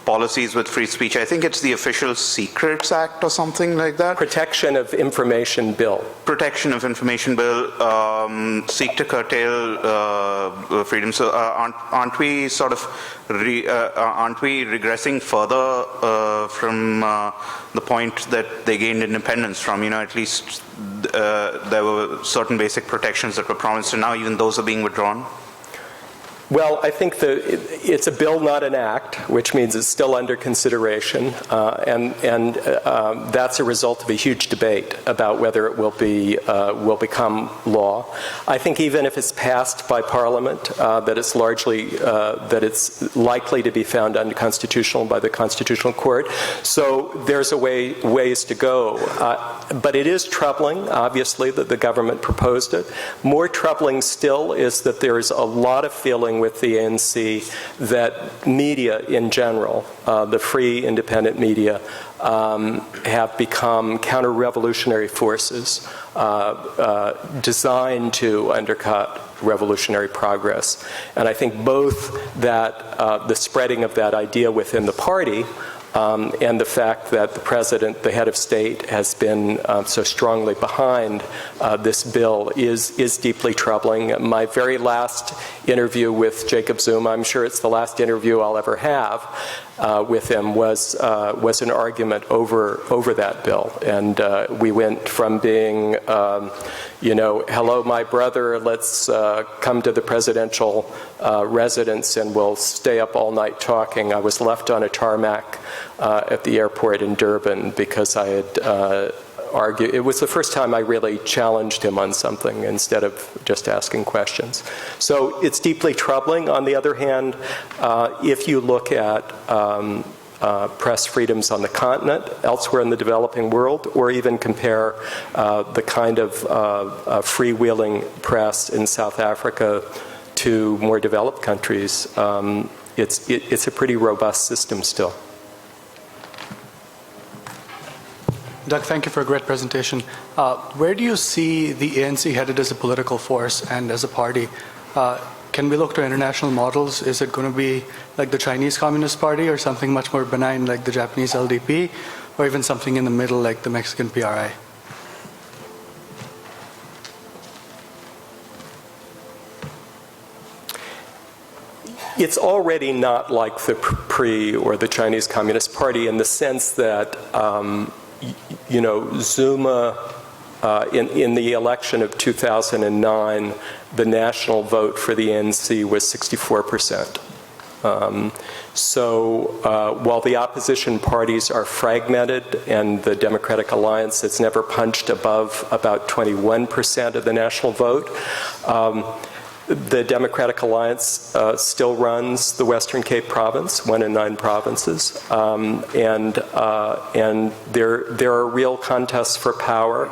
policies with free speech, I think it's the Official Secrets Act or something like that. Protection of Information Bill. Protection of Information Bill seek to curtail freedom. So aren't we sort of aren't we regressing further from the point that they gained independence from? You know, at least there were certain basic protections that were promised, and now even those are being withdrawn. Well, I think it's a bill, not an act, which means it's still under consideration, and that's a result of a huge debate about whether it will become law. I think even if it's passed by Parliament, that it's likely to be found unconstitutional by the Constitutional Court. So there's ways to go, but it is troubling, obviously, that the government proposed it. More troubling still is that there is a lot of feeling with the ANC that media in general, the free independent media, have become counter-revolutionary forces designed to undercut revolutionary progress. And I think both that the spreading of that idea within the party and the fact that the president, the head of state, has been so strongly behind this bill is deeply troubling. My very last interview with Jacob Zuma, I'm sure it's the last interview I'll ever have with him, was an argument over that bill. And we went from being, hello, my brother, let's come to the presidential residence and we'll stay up all night talking. I was left on a tarmac at the airport in Durban because I had argued. It was the first time I really challenged him on something instead of just asking questions. So it's deeply troubling. On the other hand, if you look at press freedoms on the continent, elsewhere in the developing world, or even compare the kind of freewheeling press in South Africa to more developed countries, it's a pretty robust system still. Doug, thank you for a great presentation. Where do you see the ANC headed as a political force and as a party? Can we look to international models? Is it going to be like the Chinese Communist Party or something much more benign like the Japanese LDP, or even something in the middle like the Mexican PRI? It's already not like the PRI or the Chinese Communist Party in the sense that Zuma, in the election of 2009, the national vote for the ANC was 64%. While the opposition parties are fragmented and the Democratic Alliance has never punched above about 21% of the national vote, the Democratic Alliance still runs the Western Cape province, 1 in 9 provinces, and there are real contests for power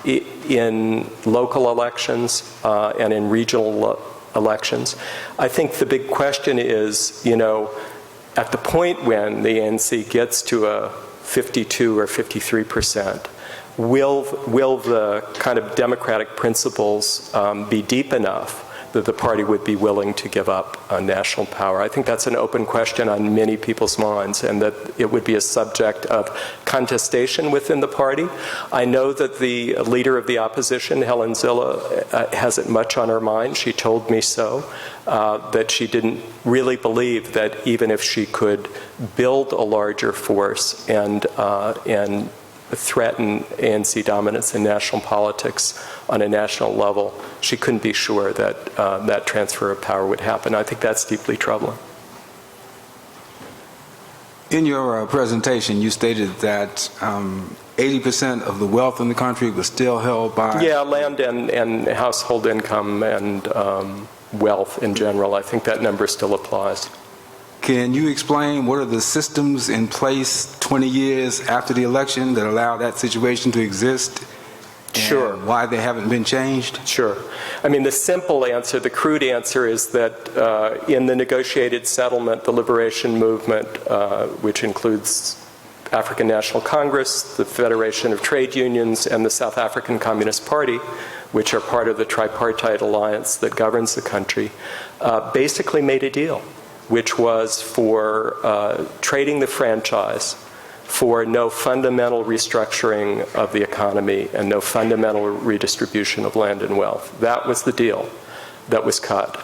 in local elections and in regional elections. I think the big question is, at the point when the ANC gets to a 52 or 53%, will the kind of democratic principles be deep enough that the party would be willing to give up national power? I think that's an open question on many people's minds, and that it would be a subject of contestation within the party. I know that the leader of the opposition, Helen Zille, hasn't much on her mind. She told me so, that she didn't really believe that even if she could build a larger force and threaten ANC dominance in national politics on a national level, she couldn't be sure that that transfer of power would happen. I think that's deeply troubling. In your presentation, you stated that 80% of the wealth in the country was still held by... Yeah, land and household income and wealth in general. I think that number still applies. Can you explain what are the systems in place 20 years after the election that allow that situation to exist? Sure. And why they haven't been changed? Sure. I mean, the simple answer, the crude answer is that in the negotiated settlement, the liberation movement, which includes African National Congress, the Federation of Trade Unions, and the South African Communist Party, which are part of the tripartite alliance that governs the country, basically made a deal, which was for trading the franchise for no fundamental restructuring of the economy and no fundamental redistribution of land and wealth. That was the deal that was cut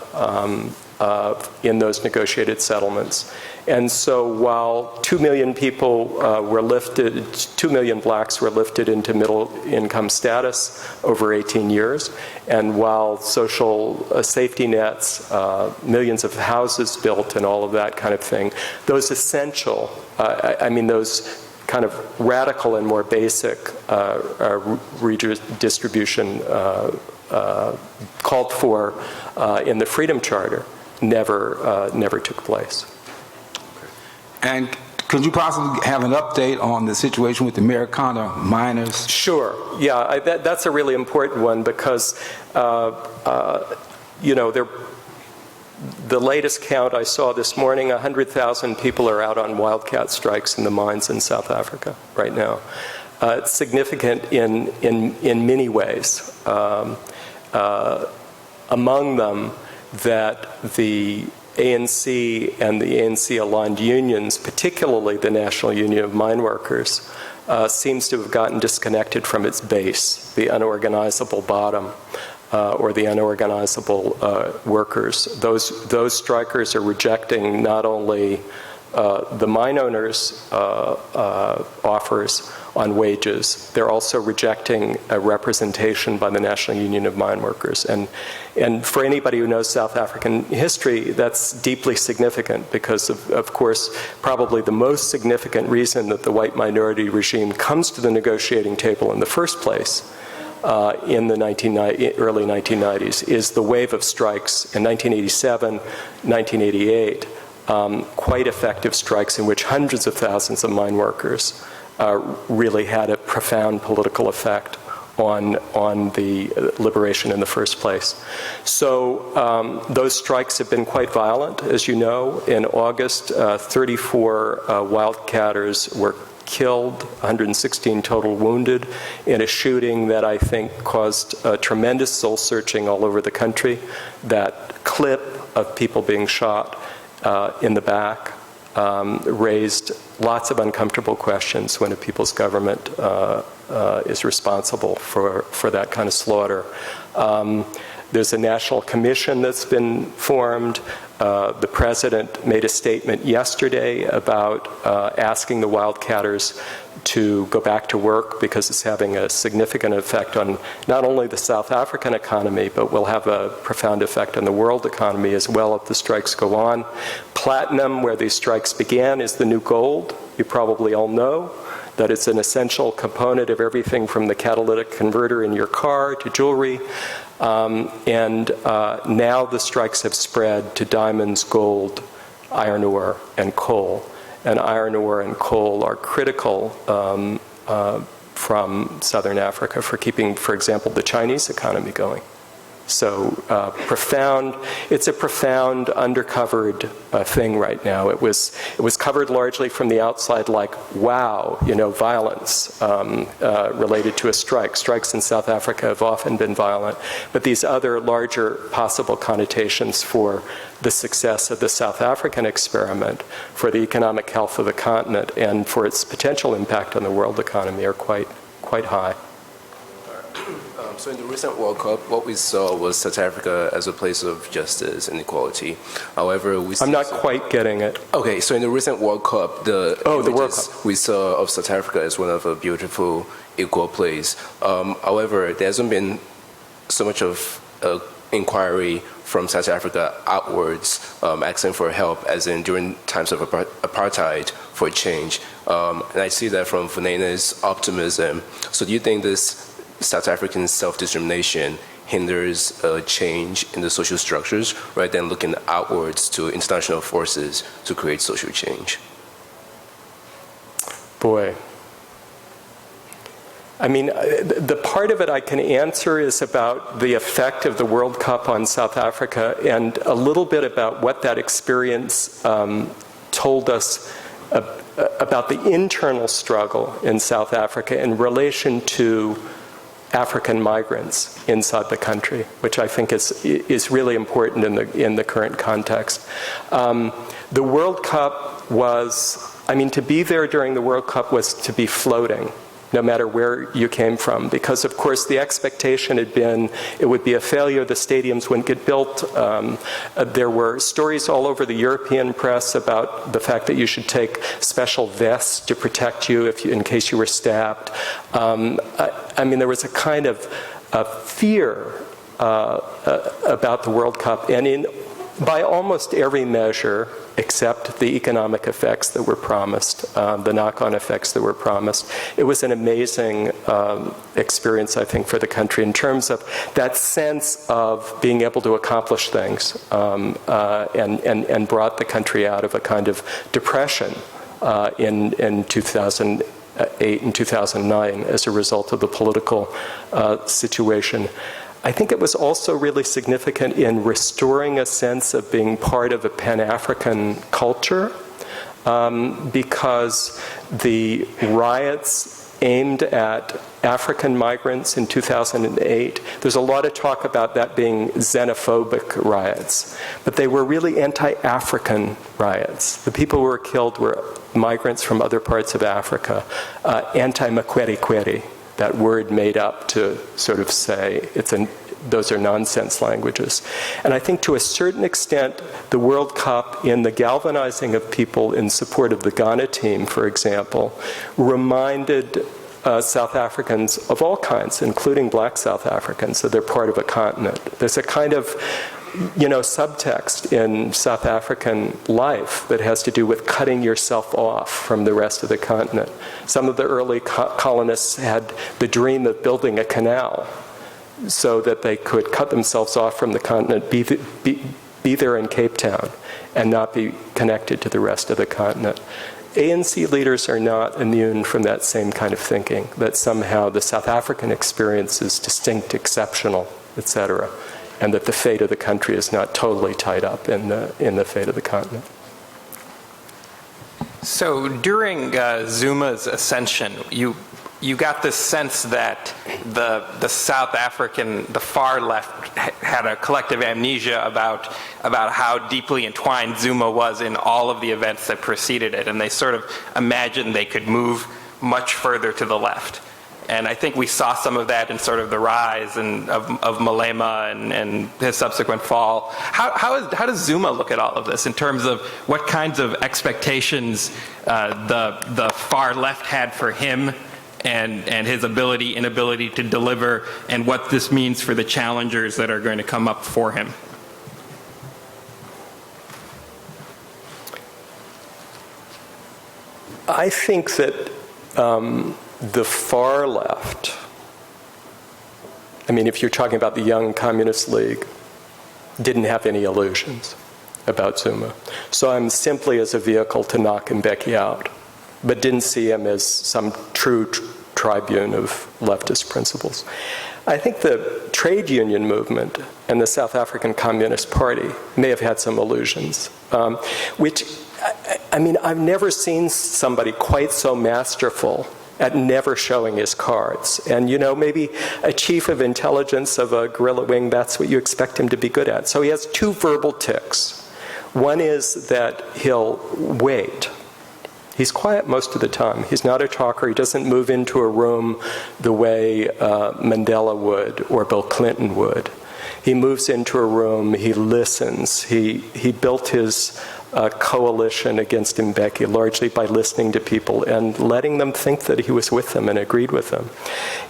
in those negotiated settlements. And so while 2 million people were lifted, 2 million blacks were lifted into middle income status over 18 years, and while social safety nets, millions of houses built and all of that kind of thing, those essential, I mean those kind of radical and more basic redistribution called for in the Freedom Charter never took place. And could you possibly have an update on the situation with the Marikana Miners? Sure. Yeah, that's a really important one because, you know, the latest count I saw this morning, 100,000 people are out on wildcat strikes in the mines in South Africa right now. It's significant in many ways. Among them, that the ANC and the ANC-aligned unions, particularly the National Union of Mine Workers, seems to have gotten disconnected from its base, the unorganizable bottom, or the unorganizable workers. Those strikers are rejecting not only the mine owners' offers on wages, they're also rejecting a representation by the National Union of Mine Workers. And for anybody who knows South African history, that's deeply significant because, of course, probably the most significant reason that the white minority regime comes to the negotiating table in the first place in the early 1990s is the wave of strikes in 1987, 1988, quite effective strikes in which hundreds of thousands of mine workers really had a profound political effect on the liberation in the first place. So those strikes have been quite violent, as you know. In August, 34 wildcatters were killed, 116 total wounded in a shooting that I think caused tremendous soul searching all over the country. That clip of people being shot in the back raised lots of uncomfortable questions when a people's government is responsible for that kind of slaughter. There's a national commission that's been formed. The president made a statement yesterday about asking the wildcatters to go back to work because it's having a significant effect on not only the South African economy, but will have a profound effect on the world economy as well if the strikes go on. Platinum, where these strikes began, is the new gold. You probably all know that it's an essential component of everything from the catalytic converter in your car to jewelry. And now the strikes have spread to diamonds, gold, iron ore, and coal. And iron ore and coal are critical from Southern Africa for keeping, for example, the Chinese economy going. So it's a profound, undercovered thing right now. It was covered largely from the outside like, wow, you know, violence related to a strike. Strikes in South Africa have often been violent. But these other larger possible connotations for the success of the South African experiment, for the economic health of the continent, and for its potential impact on the world economy are quite high. So in the recent World Cup, what we saw was South Africa as a place of justice and equality. However, I'm not quite getting it. Okay, so in the recent World Cup, the World Cup we saw of South Africa as one of a beautiful, equal place. However, there hasn't been so much of inquiry from South Africa outwards, asking for help, as in during times of apartheid, for change. And I see that from Vunena's optimism. So do you think this South African self-determination hinders change in the social structures rather than looking outwards to international forces to create social change? Boy. I mean, the part of it I can answer is about the effect of the World Cup on South Africa, and a little bit about what that experience told us about the internal struggle in South Africa in relation to African migrants inside the country, which I think is really important in the current context. The World Cup was, I mean, to be there during the World Cup was to be floating, no matter where you came from, because of course the expectation had been it would be a failure, the stadiums wouldn't get built. There were stories all over the European press about the fact that you should take special vests to protect you in case you were stabbed. I mean, there was a kind of fear about the World Cup, and by almost every measure, except the economic effects that were promised, the knock-on effects that were promised. It was an amazing experience, I think, for the country in terms of that sense of being able to accomplish things and brought the country out of a kind of depression in 2008 and 2009 as a result of the political situation. I think it was also really significant in restoring a sense of being part of a Pan-African culture, because the riots aimed at African migrants in 2008, there's a lot of talk about that being xenophobic riots, but they were really anti-African riots. The people who were killed were migrants from other parts of Africa, anti-Makweri-kweri. That word made up to sort of say those are nonsense languages. And I think to a certain extent, the World Cup, in the galvanizing of people in support of the Ghana team, for example, reminded South Africans of all kinds, including black South Africans, that they're part of a continent. There's a kind of subtext in South African life that has to do with cutting yourself off from the rest of the continent. Some of the early colonists had the dream of building a canal so that they could cut themselves off from the continent, be there in Cape Town, and not be connected to the rest of the continent. ANC leaders are not immune from that same kind of thinking, that somehow the South African experience is distinct, exceptional, etc., and that the fate of the country is not totally tied up in the fate of the continent. So during Zuma's ascension, you got this sense that the South African, the far left, had a collective amnesia about how deeply entwined Zuma was in all of the events that preceded it, and they sort of imagined they could move much further to the left. And I think we saw some of that in sort of the rise of Malema and his subsequent fall. How does Zuma look at all of this in terms of what kinds of expectations the far left had for him and his inability to deliver, and what this means for the challengers that are going to come up for him? I think that the far left, I mean, if you're talking about the Young Communist League, didn't have any illusions about Zuma. Saw him simply as a vehicle to knock Mbeki out, but didn't see him as some true tribune of leftist principles. I think the trade union movement and the South African Communist Party may have had some illusions, which, I mean, I've never seen somebody quite so masterful at never showing his cards. And, maybe a chief of intelligence of a guerrilla wing, that's what you expect him to be good at. So he has two verbal tics. One is that he'll wait. He's quiet most of the time. He's not a talker. He doesn't move into a room the way Mandela would or Bill Clinton would. He moves into a room, he listens. He built his coalition against Mbeki, largely by listening to people and letting them think that he was with them and agreed with them.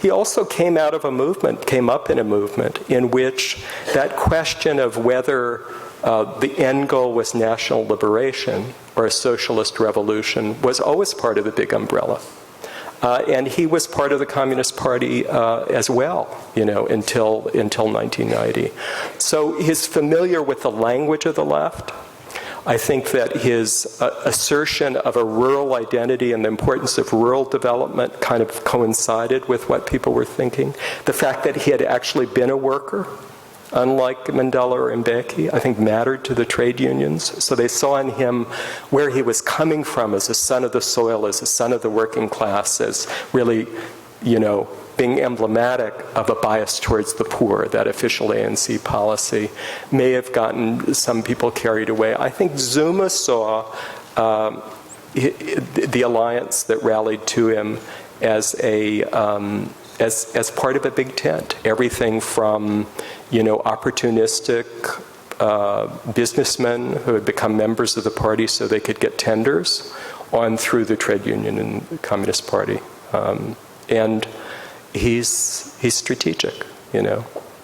He also came up in a movement in which that question of whether the end goal was national liberation or a socialist revolution was always part of the big umbrella. And he was part of the Communist Party as well, until 1990. So he's familiar with the language of the left. I think that his assertion of a rural identity and the importance of rural development kind of coincided with what people were thinking. The fact that he had actually been a worker, unlike Mandela or Mbeki, I think mattered to the trade unions. So they saw in him where he was coming from as a son of the soil, as a son of the working class, as really, being emblematic of a bias towards the poor. That official ANC policy may have gotten some people carried away. I think Zuma saw the alliance that rallied to him as as part of a big tent. Everything from, opportunistic businessmen who had become members of the party so they could get tenders, on through the trade union and the Communist Party. And he's strategic,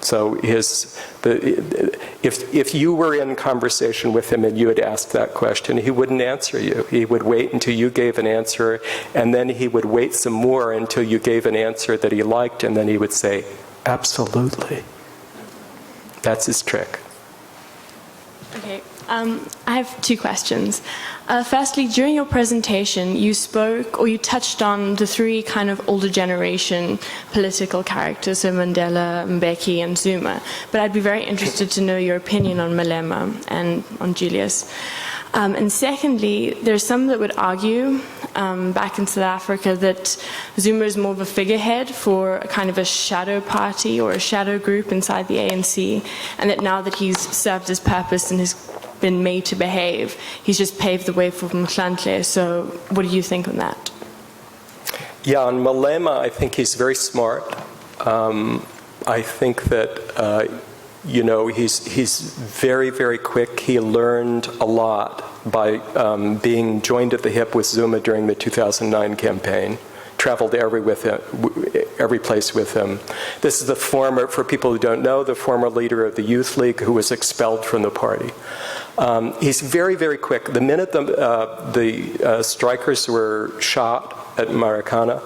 So if you were in conversation with him and you had asked that question, he wouldn't answer you. He would wait until you gave an answer, and then he would wait some more until you gave an answer that he liked, and then he would say, absolutely. That's his trick. Okay, I have two questions. Firstly, during your presentation, you spoke or you touched on the three kind of older generation political characters, so Mandela, Mbeki, and Zuma. But I'd be very interested to know your opinion on Malema and on Julius. And secondly, there's some that would argue back in South Africa that Zuma is more of a figurehead for a kind of a shadow party or a shadow group inside the ANC, and that now that he's served his purpose and has been made to behave, he's just paved the way for Mhlanhla. So what do you think on that? Yeah, on Malema, I think he's very smart. I think that he's very, very quick. He learned a lot by being joined at the hip with Zuma during the 2009 campaign. Traveled every place with him. This is the former, for people who don't know, the former leader of the Youth League who was expelled from the party. He's very, very quick. The minute the strikers were shot at Marikana,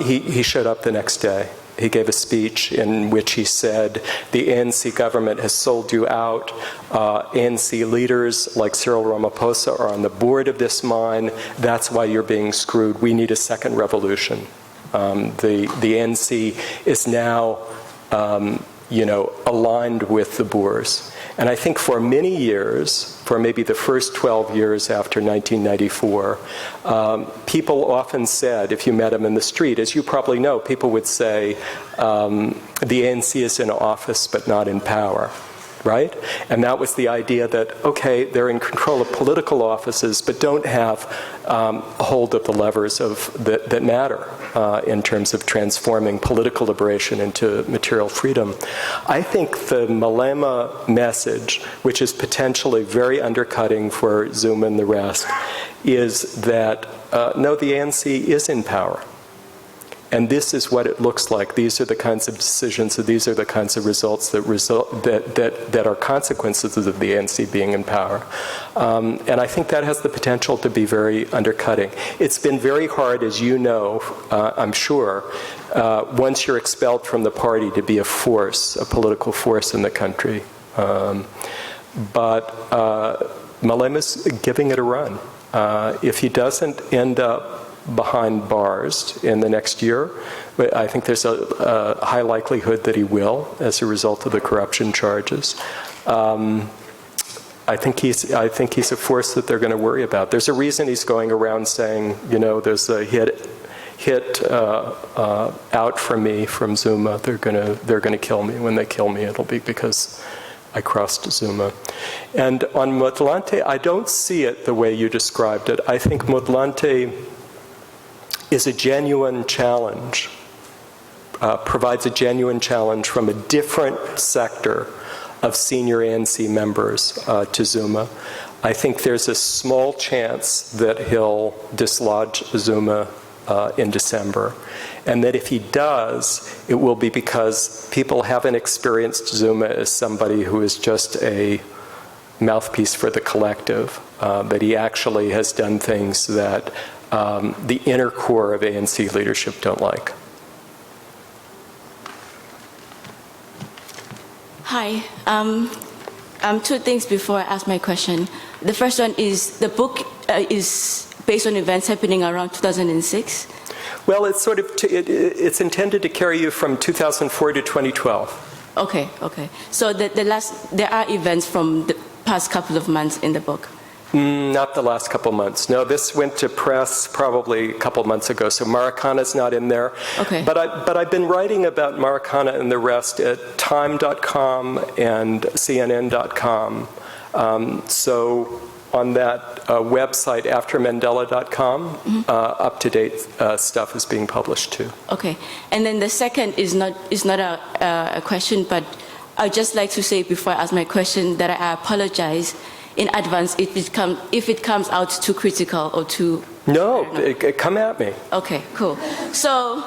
he showed up the next day. He gave a speech in which he said, the ANC government has sold you out. ANC leaders like Cyril Ramaphosa are on the board of this mine. That's why you're being screwed. We need a second revolution. The ANC is now, aligned with the Boers. And I think for many years, for maybe the first 12 years after 1994, people often said, if you met them in the street, as you probably know, people would say, the ANC is in office but not in power, right? And that was the idea that, okay, they're in control of political offices but don't have a hold of the levers that matter in terms of transforming political liberation into material freedom. I think the Malema message, which is potentially very undercutting for Zuma and the rest, is that, no, the ANC is in power. And this is what it looks like. These are the kinds of decisions, and these are the kinds of results that are consequences of the ANC being in power. And I think that has the potential to be very undercutting. It's been very hard, as you know, I'm sure, once you're expelled from the party, to be a force, a political force in the country. But Malema's giving it a run. If he doesn't end up behind bars in the next year, I think there's a high likelihood that he will, as a result of the corruption charges. I think he's a force that they're going to worry about. There's a reason he's going around saying, there's a hit out from me from Zuma. They're going to kill me. When they kill me, it'll be because I crossed Zuma. And on Mhlanhla, I don't see it the way you described it. I think Mhlanhla is a genuine challenge, provides a genuine challenge from a different sector of senior ANC members to Zuma. I think there's a small chance that he'll dislodge Zuma in December. And that if he does, it will be because people haven't experienced Zuma as somebody who is just a mouthpiece for the collective, that he actually has done things that the inner core of ANC leadership don't like. Hi. Two things before I ask my question. The first one is the book is based on events happening around 2006. Well, it's sort of it's intended to carry you from 2004 to 2012. Okay. So there are events from the past couple of months in the book. Not the last couple months. No, this went to press probably a couple months ago, so Marikana's not in there. Okay. But I've been writing about Marikana and the rest at time.com and cnn.com. So on that website, aftermandela.com, up-to-date stuff is being published too. Okay. And then the second is not a question, but I'd just like to say before I ask my question that I apologize in advance if it comes out too critical or too... No, come at me. Okay, cool. So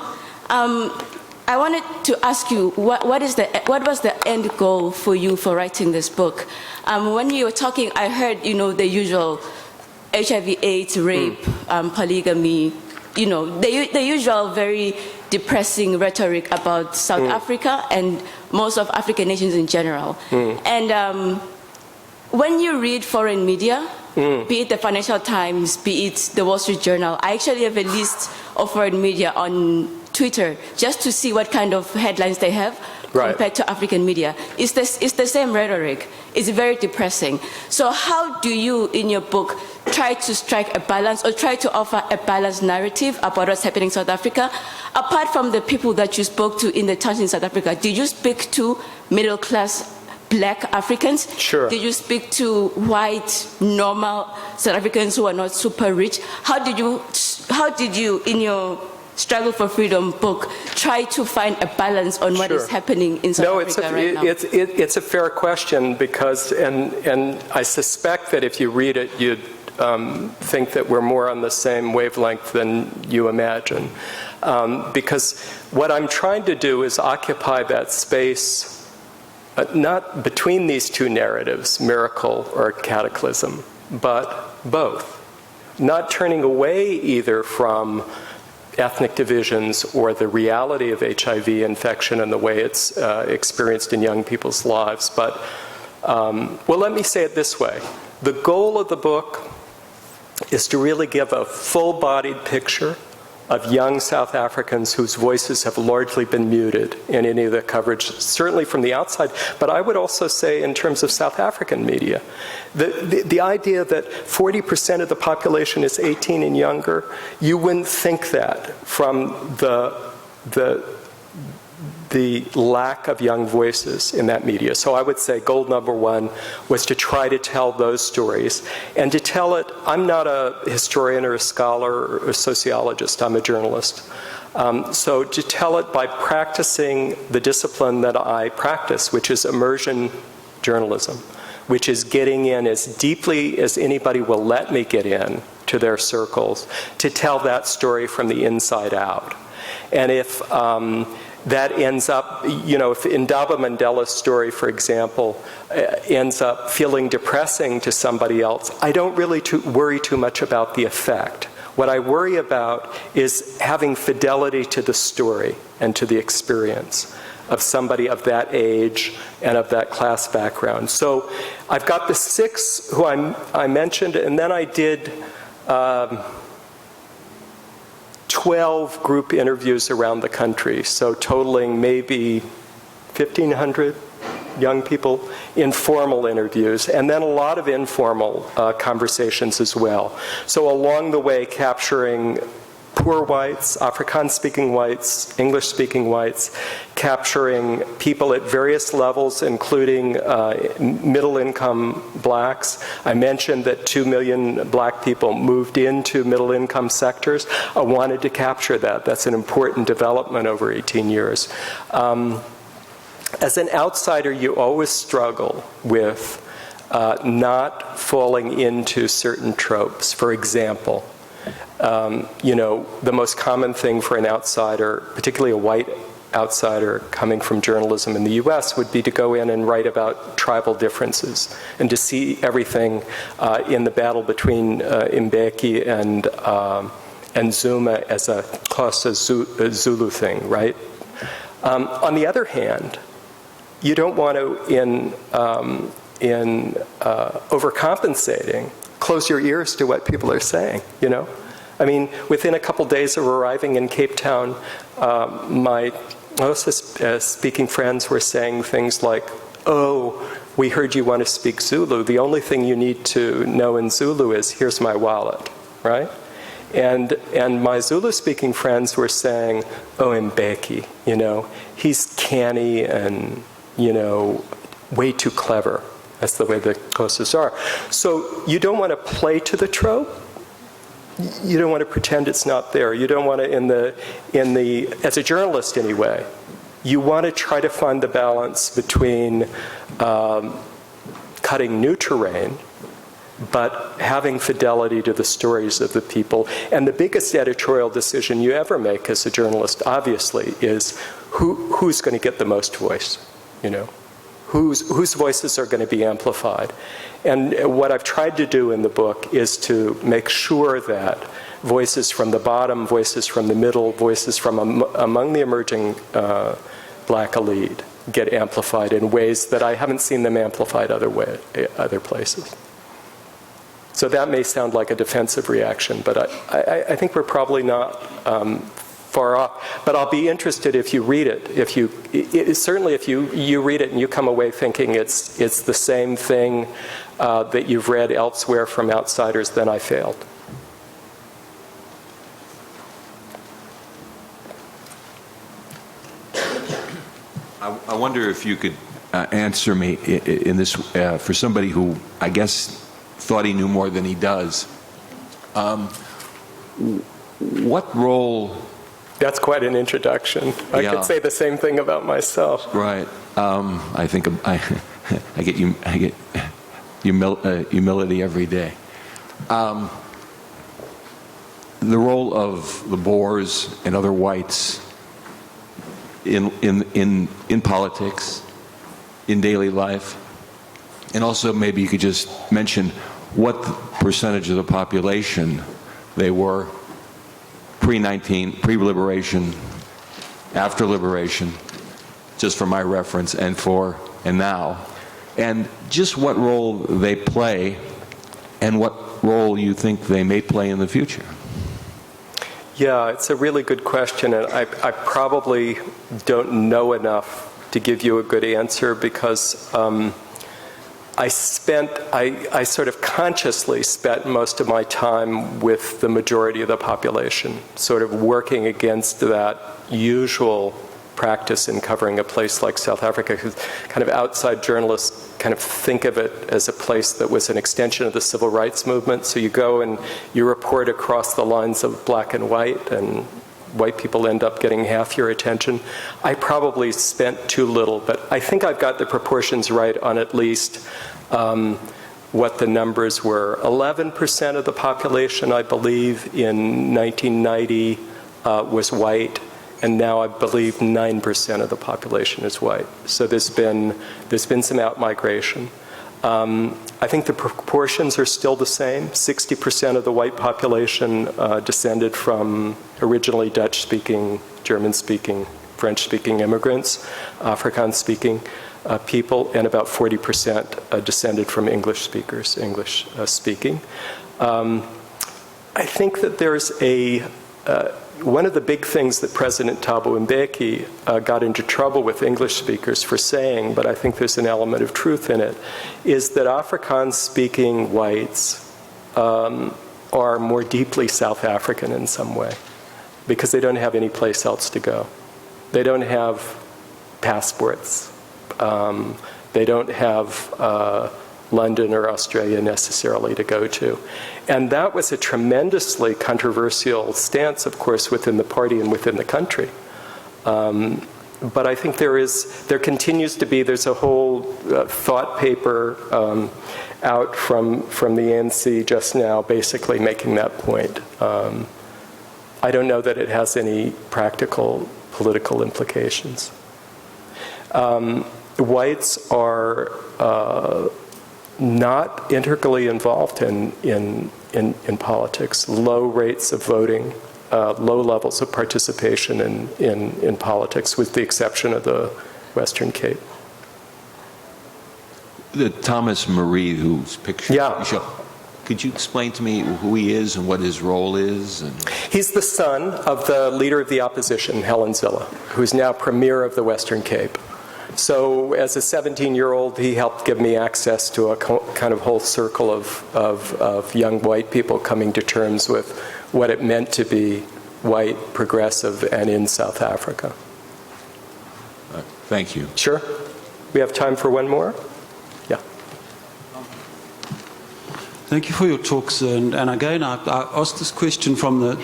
I wanted to ask you, what was the end goal for you for writing this book? When you were talking, I heard, the usual HIV/AIDS, rape, polygamy, the usual very depressing rhetoric about South Africa and most of African nations in general. And when you read foreign media, be it the Financial Times, be it the Wall Street Journal, I actually have a list of foreign media on Twitter just to see what kind of headlines they have compared to African media. It's the same rhetoric. It's very depressing. So how do you, in your book, try to strike a balance or try to offer a balanced narrative about what's happening in South Africa? Apart from the people that you spoke to in the towns in South Africa, did you speak to middle-class Black Africans? Sure. Did you speak to white, normal South Africans who are not super rich? How did you, in your Struggle for Freedom book, try to find a balance on what is happening in South Africa right now? It's a fair question because, and I suspect that if you read it, you'd think that we're more on the same wavelength than you imagine. Because what I'm trying to do is occupy that space not between these two narratives, miracle or cataclysm, but both. Not turning away either from ethnic divisions or the reality of HIV infection and the way it's experienced in young people's lives, but, well, let me say it this way. The goal of the book is to really give a full-bodied picture of young South Africans whose voices have largely been muted in any of the coverage, certainly from the outside, but I would also say in terms of South African media. The idea that 40% of the population is 18 and younger, you wouldn't think that from the lack of young voices in that media. So I would say goal number one was to try to tell those stories. And to tell it, I'm not a historian or a scholar or a sociologist, I'm a journalist. So to tell it by practicing the discipline that I practice, which is immersion journalism, which is getting in as deeply as anybody will let me get in to their circles, to tell that story from the inside out. And if that ends up, if in Thabo Mandela's story, for example, ends up feeling depressing to somebody else, I don't really worry too much about the effect. What I worry about is having fidelity to the story and to the experience of somebody of that age and of that class background. So I've got the 6 who I mentioned, and then I did 12 group interviews around the country, so totaling maybe 1,500 young people, informal interviews, and then a lot of informal conversations as well. So along the way, capturing poor whites, Afrikaans-speaking whites, English-speaking whites, capturing people at various levels, including middle-income blacks. I mentioned that 2 million black people moved into middle-income sectors. I wanted to capture that. That's an important development over 18 years. As an outsider, you always struggle with not falling into certain tropes. For example, the most common thing for an outsider, particularly a white outsider coming from journalism in the US, would be to go in and write about tribal differences and to see everything in the battle between Mbeki and Zuma as a Xhosa Zulu thing, right? On the other hand, you don't want to, in overcompensating, close your ears to what people are saying, I mean, within a couple days of arriving in Cape Town, my speaking friends were saying things like, "Oh, we heard you want to speak Zulu. The only thing you need to know in Zulu is, here's my wallet," right? And my Zulu-speaking friends were saying, "Oh, Mbeki, he's canny and, way too clever." That's the way the Xhosas are. So you don't want to play to the trope. You don't want to pretend it's not there. You don't want to, as a journalist anyway, you want to try to find the balance between cutting new terrain, but having fidelity to the stories of the people. And the biggest editorial decision you ever make as a journalist, obviously, is who's going to get the most voice, whose voices are going to be amplified. And what I've tried to do in the book is to make sure that voices from the bottom, voices from the middle, voices from among the emerging black elite get amplified in ways that I haven't seen them amplified other places. So that may sound like a defensive reaction, but I think we're probably not far off. But I'll be interested if you read it. Certainly if you read it and you come away thinking it's the same thing that you've read elsewhere from outsiders, then I failed. I wonder if you could answer me in this, for somebody who I guess thought he knew more than he does. What role? That's quite an introduction. I could say the same thing about myself. Right. I think I get humility every day. The role of the Boers and other whites in politics, in daily life, and also maybe you could just mention what percentage of the population they were pre-liberation, after liberation, just for my reference, and now, and just what role they play and what role you think they may play in the future. Yeah, it's a really good question, and I probably don't know enough to give you a good answer because I sort of consciously spent most of my time with the majority of the population, sort of working against that usual practice in covering a place like South Africa, because kind of outside journalists kind of think of it as a place that was an extension of the civil rights movement. So you go and you report across the lines of black and white people end up getting half your attention. I probably spent too little, but I think I've got the proportions right on at least what the numbers were. 11% of the population, I believe, in 1990 was white, and now I believe 9% of the population is white. So there's been some out-migration. I think the proportions are still the same. 60% of the white population descended from originally Dutch-speaking, German-speaking, French-speaking immigrants, Afrikaans-speaking people, and about 40% descended from English speakers, English-speaking. I think that there's one of the big things that President Thabo Mbeki got into trouble with English speakers for saying, but I think there's an element of truth in it, is that Afrikaans-speaking whites are more deeply South African in some way, because they don't have any place else to go. They don't have passports. They don't have London or Australia necessarily to go to. And that was a tremendously controversial stance, of course, within the party and within the country. But I think there continues to be, there's a whole thought paper out from the ANC just now basically making that point. I don't know that it has any practical political implications. Whites are not integrally involved in politics. Low rates of voting, low levels of participation in politics, with the exception of the Western Cape. The Thomas Marie, whose picture you show, could you explain to me who he is and what his role is? He's the son of the leader of the opposition, Helen Zille, who's now premier of the Western Cape. So as a 17-year-old, he helped give me access to a kind of whole circle of young white people coming to terms with what it meant to be white, progressive, and in South Africa. Thank you. Sure. We have time for one more? Yeah. Thank you for your talks. And again, I asked this question from the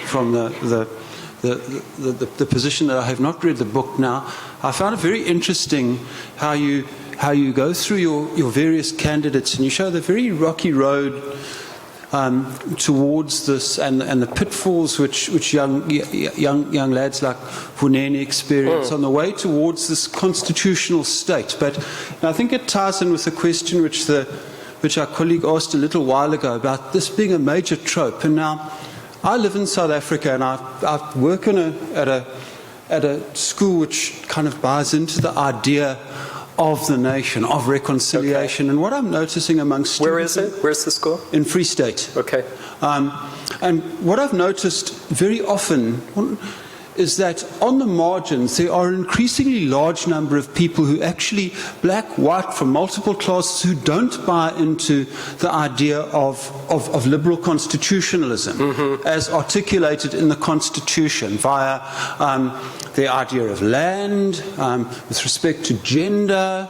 position that I have not read the book now. I found it very interesting how you go through your various candidates, and you show the very rocky road towards this, and the pitfalls which young lads like Hunene experience on the way towards this constitutional state. But I think it ties in with the question which our colleague asked a little while ago about this being a major trope. And now, I live in South Africa, and I work at a school which kind of buys into the idea of the nation, of reconciliation. Okay. And what I'm noticing among students... Where is it? Where's the school? In Free State. Okay. And what I've noticed very often is that on the margins there are an increasingly large number of people who actually, black, white, from multiple classes, who don't buy into the idea of liberal constitutionalism as articulated in the Constitution via the idea of land, with respect to gender,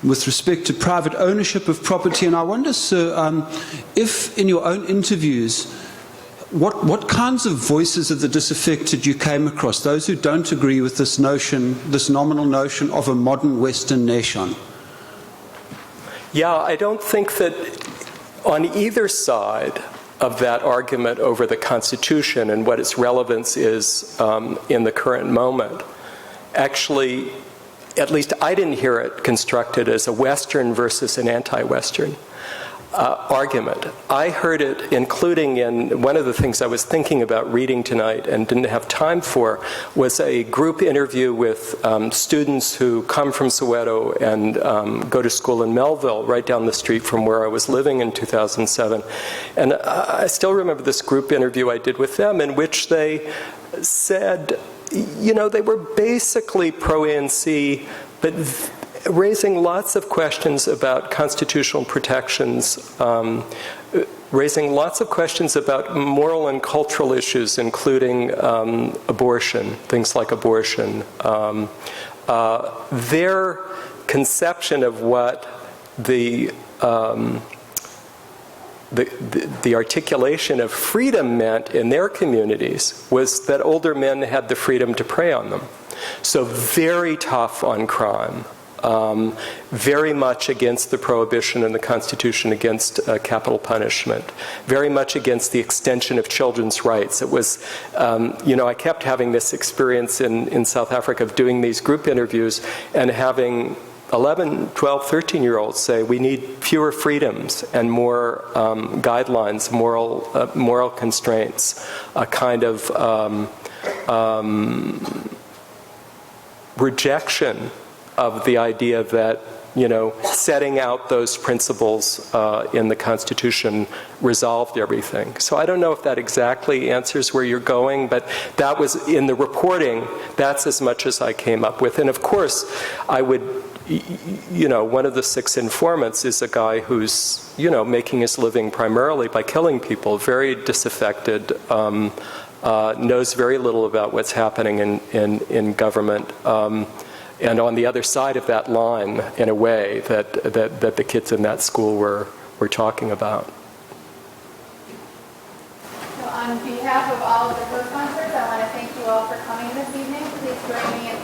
with respect to private ownership of property. And I wonder, sir, if in your own interviews, what kinds of voices of the disaffected you came across, those who don't agree with this notion, this nominal notion of a modern Western nation? Yeah, I don't think that on either side of that argument over the Constitution and what its relevance is in the current moment, actually, at least I didn't hear it constructed as a Western versus an anti-Western argument. I heard it including in one of the things I was thinking about reading tonight and didn't have time for was a group interview with students who come from Soweto and go to school in Melville, right down the street from where I was living in 2007. And I still remember this group interview I did with them in which they said, you know, they were basically pro-ANC, but raising lots of questions about constitutional protections, raising lots of questions about moral and cultural issues, including abortion, things like abortion. Their conception of what the articulation of freedom meant in their communities was that older men had the freedom to prey on them. So very tough on crime. Very much against the prohibition in the Constitution against capital punishment, very much against the extension of children's rights. It was, you know, I kept having this experience in South Africa of doing these group interviews and having 11, 12, 13-year-olds say we need fewer freedoms and more guidelines, moral constraints, a kind of rejection of the idea that, you know, setting out those principles in the Constitution resolved everything. So I don't know if that exactly answers where you're going, but that was, in the reporting, that's as much as I came up with. And of course, I would, you know, one of the 6 informants is a guy who's, you know, making his living primarily by killing people, very disaffected, knows very little about what's happening in government. And on the other side of that line, in a way, that the kids in that school were talking about. So on behalf of all of the co-sponsors, I want to thank you all for coming this evening. Please join me in